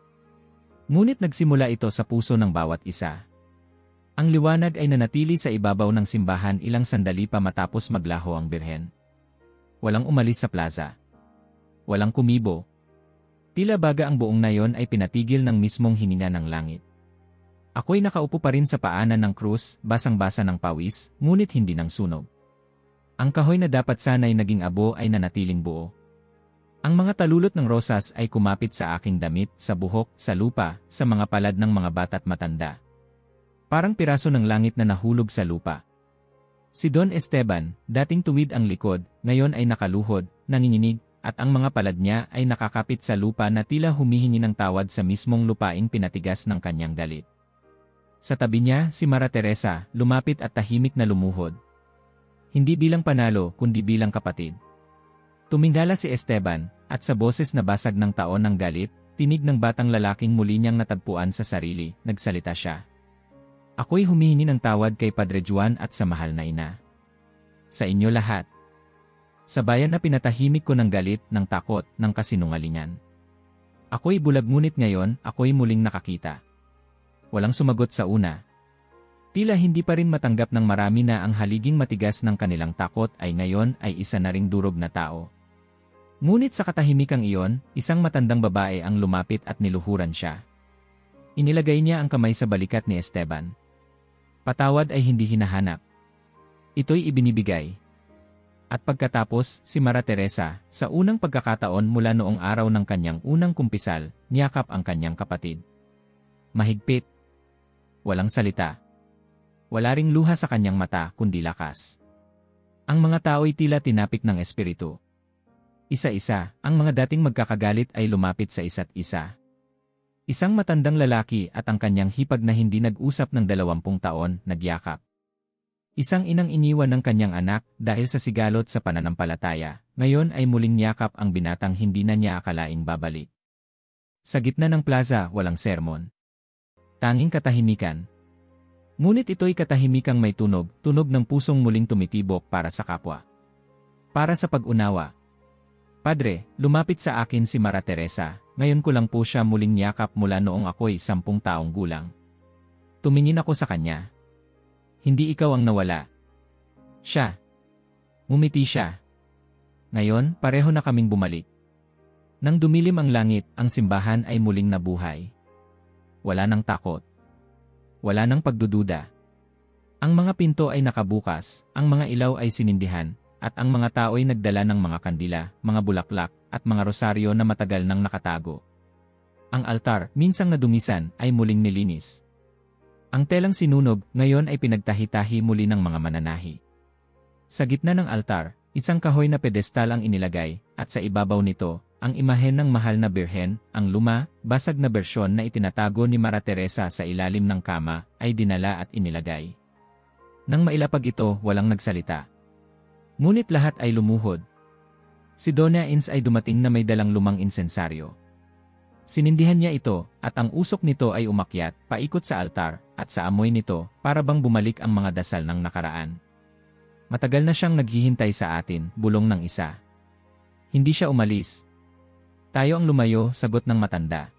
Ngunit nagsimula ito sa puso ng bawat isa. Ang liwanag ay nanatili sa ibabaw ng simbahan ilang sandali pa matapos maglaho ang birhen. Walang umalis sa plaza. Walang kumibo. Tila baga ang buong nayon ay pinatigil ng mismong hininga ng langit. Ako'y nakaupo pa rin sa paanan ng krus, basang-basa ng pawis, ngunit hindi ng sunog. Ang kahoy na dapat sana'y naging abo ay nanatiling buo. Ang mga talulot ng rosas ay kumapit sa aking damit, sa buhok, sa lupa, sa mga palad ng mga bata't matanda. Parang piraso ng langit na nahulog sa lupa. Si Don Esteban, dating tuwid ang likod, ngayon ay nakaluhod, nanginginig, at ang mga palad niya ay nakakapit sa lupa na tila humihingi ng tawad sa mismong lupaing pinatigas ng kanyang galit. Sa tabi niya, si Mara Teresa, lumapit at tahimik na lumuhod. Hindi bilang panalo, kundi bilang kapatid. Tumingala si Esteban, at sa boses na basag ng taon ng galit, tinig ng batang lalaking muli niyang natagpuan sa sarili, nagsalita siya. Ako'y humihingi ng tawad kay Padre Juan at sa mahal na ina. Sa inyo lahat. Sa bayan na pinatahimik ko ng galit, ng takot, ng kasinungalingan. Ako'y bulag ngunit ngayon, ako'y muling nakakita. Walang sumagot sa una. Tila hindi pa rin matanggap ng marami na ang haliging matigas ng kanilang takot ay ngayon ay isa na ring durog na tao. Ngunit sa katahimikang iyon, isang matandang babae ang lumapit at niluhuran siya. Inilagay niya ang kamay sa balikat ni Esteban. Patawad ay hindi hinahanap. Ito'y ibinibigay. At pagkatapos, si Mara Teresa, sa unang pagkakataon mula noong araw ng kanyang unang kumpisal, niyakap ang kanyang kapatid. Mahigpit. Walang salita. Wala ring luha sa kanyang mata kundi lakas. Ang mga tao'y tila tinapik ng espiritu. Isa-isa, ang mga dating magkakagalit ay lumapit sa isa't isa. Isang matandang lalaki at ang kanyang hipag na hindi nag-usap ng 20 taon, nagyakap. Isang inang iniwan ng kanyang anak dahil sa sigalot sa pananampalataya, ngayon ay muling yakap ang binatang hindi na niya akalaing babalik. Sa gitna ng plaza, walang sermon. Tanging katahimikan. Ngunit ito'y katahimikang may tunog, tunog ng pusong muling tumitibok para sa kapwa. Para sa pag-unawa. Padre, lumapit sa akin si Mara Teresa, ngayon ko lang po siya muling yakap mula noong ako'y 10 taong gulang. Tumingin ako sa kanya. Hindi ikaw ang nawala. Siya. Ngumiti siya. Ngayon, pareho na kaming bumalik. Nang dumilim ang langit, ang simbahan ay muling nabuhay. Wala nang takot. Wala nang pagdududa. Ang mga pinto ay nakabukas, ang mga ilaw ay sinindihan, at ang mga tao ay nagdala ng mga kandila, mga bulaklak, at mga rosaryo na matagal nang nakatago. Ang altar, minsang nadumisan, ay muling nilinis. Ang telang sinunog, ngayon ay pinagtahi-tahi muli ng mga mananahi. Sa gitna ng altar, isang kahoy na pedestal ang inilagay, at sa ibabaw nito, ang imahen ng mahal na birhen, ang luma, basag na bersyon na itinatago ni Mara Teresa sa ilalim ng kama, ay dinala at inilagay. Nang mailapag ito, walang nagsalita. Ngunit lahat ay lumuhod. Si Donna Ines ay dumating na may dalang lumang insensaryo. Sinindihan niya ito, at ang usok nito ay umakyat, paikot sa altar, at sa amoy nito, para bang bumalik ang mga dasal ng nakaraan. Matagal na siyang naghihintay sa atin, bulong ng isa. Hindi siya umalis. Tayo ang lumayo, sagot ng matanda.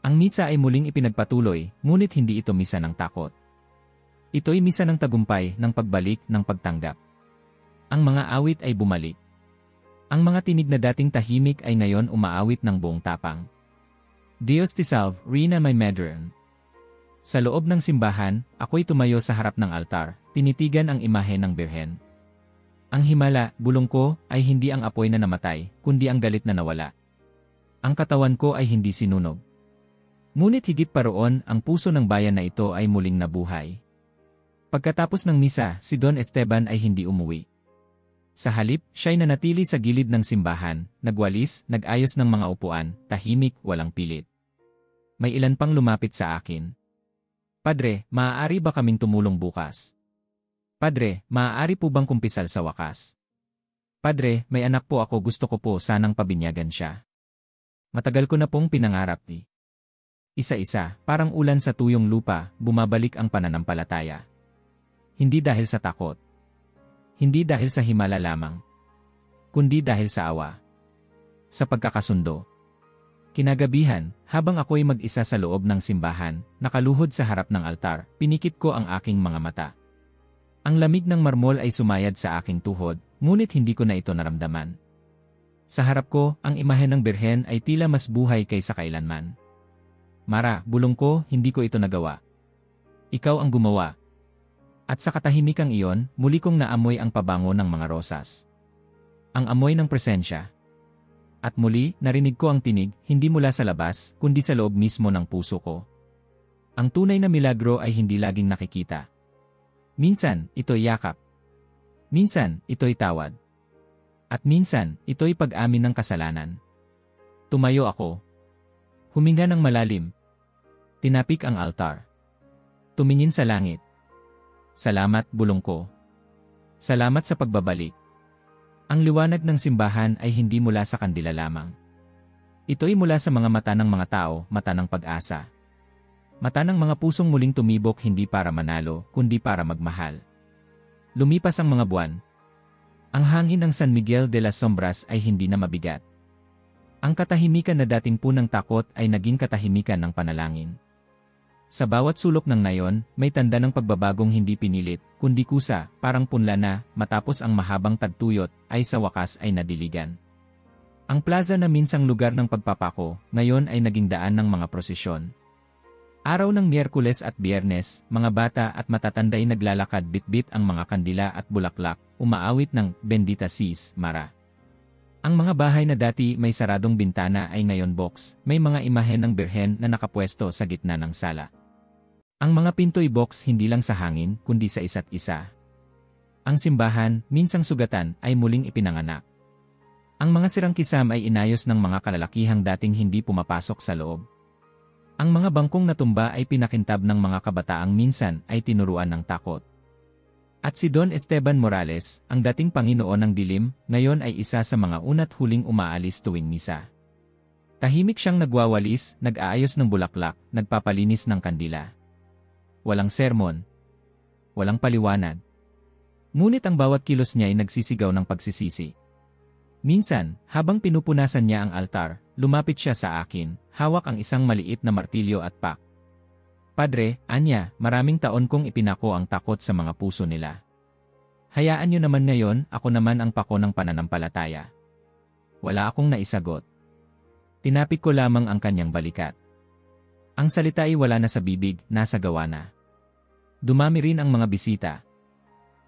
Ang misa ay muling ipinagpatuloy, ngunit hindi ito misa ng takot. Ito'y misa ng tagumpay, ng pagbalik, ng pagtanggap. Ang mga awit ay bumalik. Ang mga tinig na dating tahimik ay ngayon umaawit ng buong tapang. Dios te salve, Reina my Madre. Sa loob ng simbahan, ako'y tumayo sa harap ng altar, tinitigan ang imahe ng Birhen. Ang himala, bulong ko, ay hindi ang apoy na namatay, kundi ang galit na nawala. Ang katawan ko ay hindi sinunog. Ngunit higit pa roon, ang puso ng bayan na ito ay muling nabuhay. Pagkatapos ng misa, si Don Esteban ay hindi umuwi. Sa halip, siya'y nanatili sa gilid ng simbahan, nagwalis, nag-ayos ng mga upuan, tahimik, walang pilit. May ilan pang lumapit sa akin. Padre, maaari ba kaming tumulong bukas? Padre, maaari po bang kumpisal sa wakas? Padre, may anak po ako, gusto ko po sanang pabinyagan siya. Matagal ko na pong pinangarap ni. Isa-isa, parang ulan sa tuyong lupa, bumabalik ang pananampalataya. Hindi dahil sa takot. Hindi dahil sa himala lamang. Kundi dahil sa awa. Sa pagkakasundo. Kinagabihan, habang ako'y mag-isa sa loob ng simbahan, nakaluhod sa harap ng altar, pinikit ko ang aking mga mata. Ang lamig ng marmol ay sumayad sa aking tuhod, ngunit hindi ko na ito naramdaman. Sa harap ko, ang imahe ng Birhen ay tila mas buhay kaysa kailanman. Mara, bulong ko, hindi ko ito nagawa. Ikaw ang gumawa. At sa katahimikang iyon, muli kong naamoy ang pabango ng mga rosas. Ang amoy ng presensya. At muli, narinig ko ang tinig, hindi mula sa labas, kundi sa loob mismo ng puso ko. Ang tunay na milagro ay hindi laging nakikita. Minsan, ito'y yakap. Minsan, ito'y tawad. At minsan, ito'y pag-amin ng kasalanan. Tumayo ako. Huminga ng malalim. Tinapik ang altar. Tumingin sa langit. Salamat, bulong ko. Salamat sa pagbabalik. Ang liwanag ng simbahan ay hindi mula sa kandila lamang. Ito'y mula sa mga mata ng mga tao, mata ng pag-asa. Mata ng mga pusong muling tumibok hindi para manalo, kundi para magmahal. Lumipas ang mga buwan. Ang hangin ng San Miguel de las Sombras ay hindi na mabigat. Ang katahimikan na dating punang takot ay naging katahimikan ng panalangin. Sa bawat sulok ng nayon, may tanda ng pagbabagong hindi pinilit, kundi kusa, parang punla na, matapos ang mahabang tagtuyot, ay sa wakas ay nadiligan. Ang plaza na minsang lugar ng pagpapako, ngayon ay naging daan ng mga prosesyon. Araw ng Miyerkules at Biyernes, mga bata at matatanday naglalakad bitbit ang mga kandila at bulaklak, umaawit ng Bendita Sis, Mara. Ang mga bahay na dati may saradong bintana ay ngayon box, may mga imahen ng Birhen na nakapwesto sa gitna ng sala. Ang mga pinto'y box hindi lang sa hangin, kundi sa isa't isa. Ang simbahan, minsang sugatan, ay muling ipinanganak. Ang mga sirang kisam ay inayos ng mga kalalakihang dating hindi pumapasok sa loob. Ang mga bangkong natumba ay pinakintab ng mga kabataang minsan ay tinuruan ng takot. At si Don Esteban Morales, ang dating Panginoon ng Dilim, ngayon ay isa sa mga una't huling umaalis tuwing misa. Tahimik siyang nagwawalis, nag-aayos ng bulaklak, nagpapalinis ng kandila. Walang sermon. Walang paliwanag. Ngunit ang bawat kilos niya ay nagsisigaw ng pagsisisi. Minsan, habang pinupunasan niya ang altar, lumapit siya sa akin, hawak ang isang maliit na martilyo at pak. Padre, anya, maraming taon kong ipinako ang takot sa mga puso nila. Hayaan niyo naman ngayon, ako naman ang pako ng pananampalataya. Wala akong naisagot. Tinapik ko lamang ang kanyang balikat. Ang salita ay wala na sa bibig, nasa gawa na. Dumami rin ang mga bisita.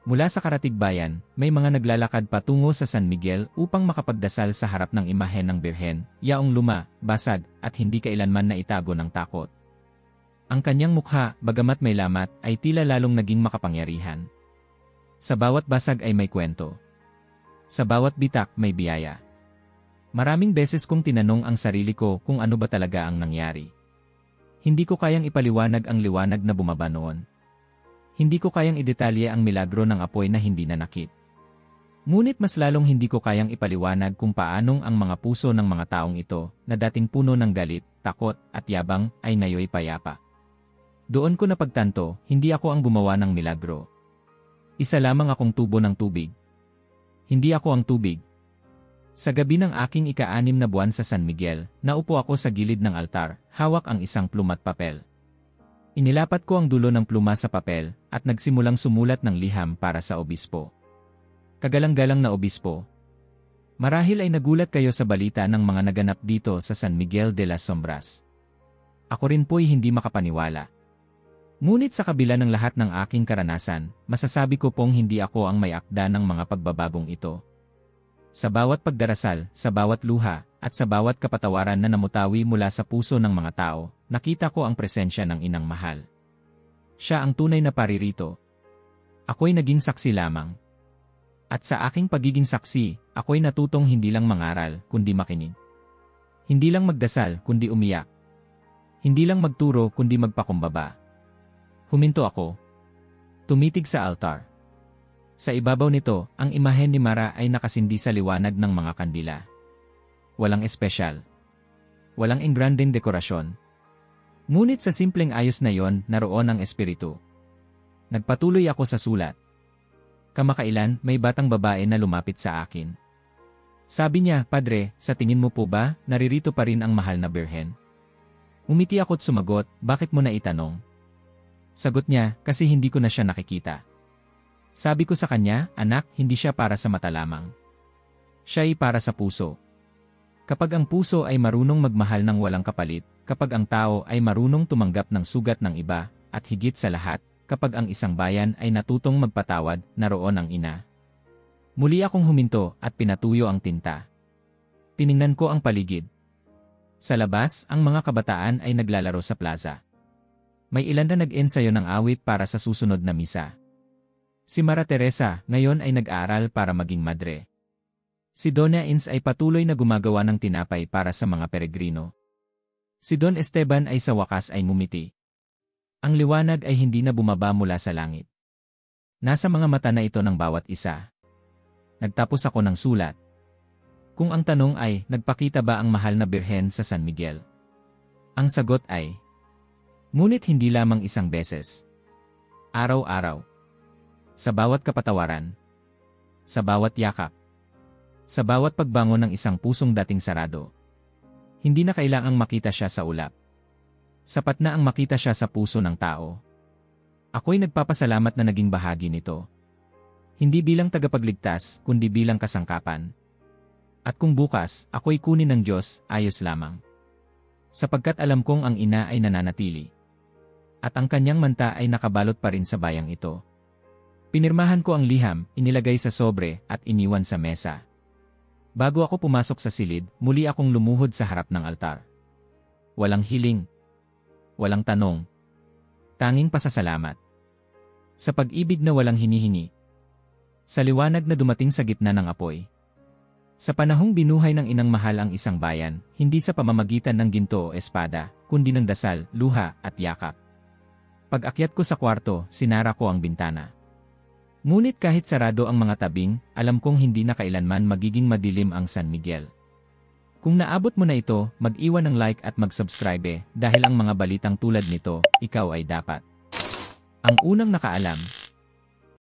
Mula sa Karatigbayan, may mga naglalakad patungo sa San Miguel upang makapagdasal sa harap ng imahen ng Birhen, yaong luma, basag, at hindi kailanman naitago ng takot. Ang kanyang mukha, bagamat may lamat, ay tila lalong naging makapangyarihan. Sa bawat basag ay may kwento. Sa bawat bitak may biyaya. Maraming beses kong tinanong ang sarili ko kung ano ba talaga ang nangyari. Hindi ko kayang ipaliwanag ang liwanag na bumaba noon. Hindi ko kayang idetalye ang milagro ng apoy na hindi nanakit. Ngunit mas lalong hindi ko kayang ipaliwanag kung paanong ang mga puso ng mga taong ito, na dating puno ng galit, takot, at yabang, ay ngayoy payapa. Doon ko napagtanto, hindi ako ang gumawa ng milagro. Isa lamang akong tubo ng tubig. Hindi ako ang tubig. Sa gabi ng aking ika-6 na buwan sa San Miguel, naupo ako sa gilid ng altar, hawak ang isang pluma't papel. Inilapat ko ang dulo ng pluma sa papel, at nagsimulang sumulat ng liham para sa obispo. Kagalang-galang na obispo. Marahil ay nagulat kayo sa balita ng mga naganap dito sa San Miguel de las Sombras. Ako rin po'y hindi makapaniwala. Ngunit sa kabila ng lahat ng aking karanasan, masasabi ko pong hindi ako ang may akda ng mga pagbabagong ito. Sa bawat pagdarasal, sa bawat luha, at sa bawat kapatawaran na namutawi mula sa puso ng mga tao, nakita ko ang presensya ng Inang Mahal. Siya ang tunay na paririto. Ako'y naging saksi lamang. At sa aking pagiging saksi, ako'y natutong hindi lang mangaral, kundi makinig. Hindi lang magdasal, kundi umiyak. Hindi lang magturo, kundi magpakumbaba. Huminto ako. Tumitig sa altar. Sa ibabaw nito, ang imahen ni Mara ay nakasindi sa liwanag ng mga kandila. Walang espesyal. Walang engranding dekorasyon. Ngunit sa simpleng ayos na yon, naroon ang espiritu. Nagpatuloy ako sa sulat. Kamakailan, may batang babae na lumapit sa akin. Sabi niya, "Padre, sa tingin mo po ba, naririto pa rin ang mahal na birhen?" Umiti ako't sumagot, "Bakit mo na itanong?" Sagot niya, "Kasi hindi ko na siya nakikita." Sabi ko sa kanya, "Anak, hindi siya para sa mata lamang. Siya ay para sa puso." Kapag ang puso ay marunong magmahal ng walang kapalit, kapag ang tao ay marunong tumanggap ng sugat ng iba, at higit sa lahat, kapag ang isang bayan ay natutong magpatawad, naroon ang ina. Muli akong huminto at pinatuyo ang tinta. Tiningnan ko ang paligid. Sa labas, ang mga kabataan ay naglalaro sa plaza. May ilan na nag-ensayo ng awit para sa susunod na misa. Si Mara Teresa ngayon ay nag-aaral para maging madre. Si Dona Ins ay patuloy na gumagawa ng tinapay para sa mga peregrino. Si Don Esteban ay sa wakas ay ngumiti. Ang liwanag ay hindi na bumaba mula sa langit. Nasa mga mata na ito ng bawat isa. Nagtapos ako ng sulat. Kung ang tanong ay, nagpakita ba ang mahal na birhen sa San Miguel? Ang sagot ay, ngunit hindi lamang isang beses. Araw-araw. Sa bawat kapatawaran. Sa bawat yakap. Sa bawat pagbangon ng isang pusong dating sarado. Hindi na kailangang makita siya sa ulap. Sapat na ang makita siya sa puso ng tao. Ako'y nagpapasalamat na naging bahagi nito. Hindi bilang tagapagligtas, kundi bilang kasangkapan. At kung bukas, ako'y kunin ng Diyos, ayos lamang. Sapagkat alam kong ang ina ay nananatili. At ang kanyang manta ay nakabalot pa rin sa bayang ito. Pinirmahan ko ang liham, inilagay sa sobre, at iniwan sa mesa. Bago ako pumasok sa silid, muli akong lumuhod sa harap ng altar. Walang hiling. Walang tanong. Tanging pasasalamat. Sa pag-ibig na walang hinihingi. Sa liwanag na dumating sa gitna ng apoy. Sa panahong binuhay ng Inang Mahal ang isang bayan, hindi sa pamamagitan ng ginto o espada, kundi ng dasal, luha, at yakap. Pag-akyat ko sa kwarto, sinara ko ang bintana. Ngunit kahit sarado ang mga tabing, alam kong hindi na kailanman magiging madilim ang San Miguel. Kung naabot mo na ito, mag-iwan ng like at mag-subscribe dahil ang mga balitang tulad nito, ikaw ay dapat. Ang unang nakaalam.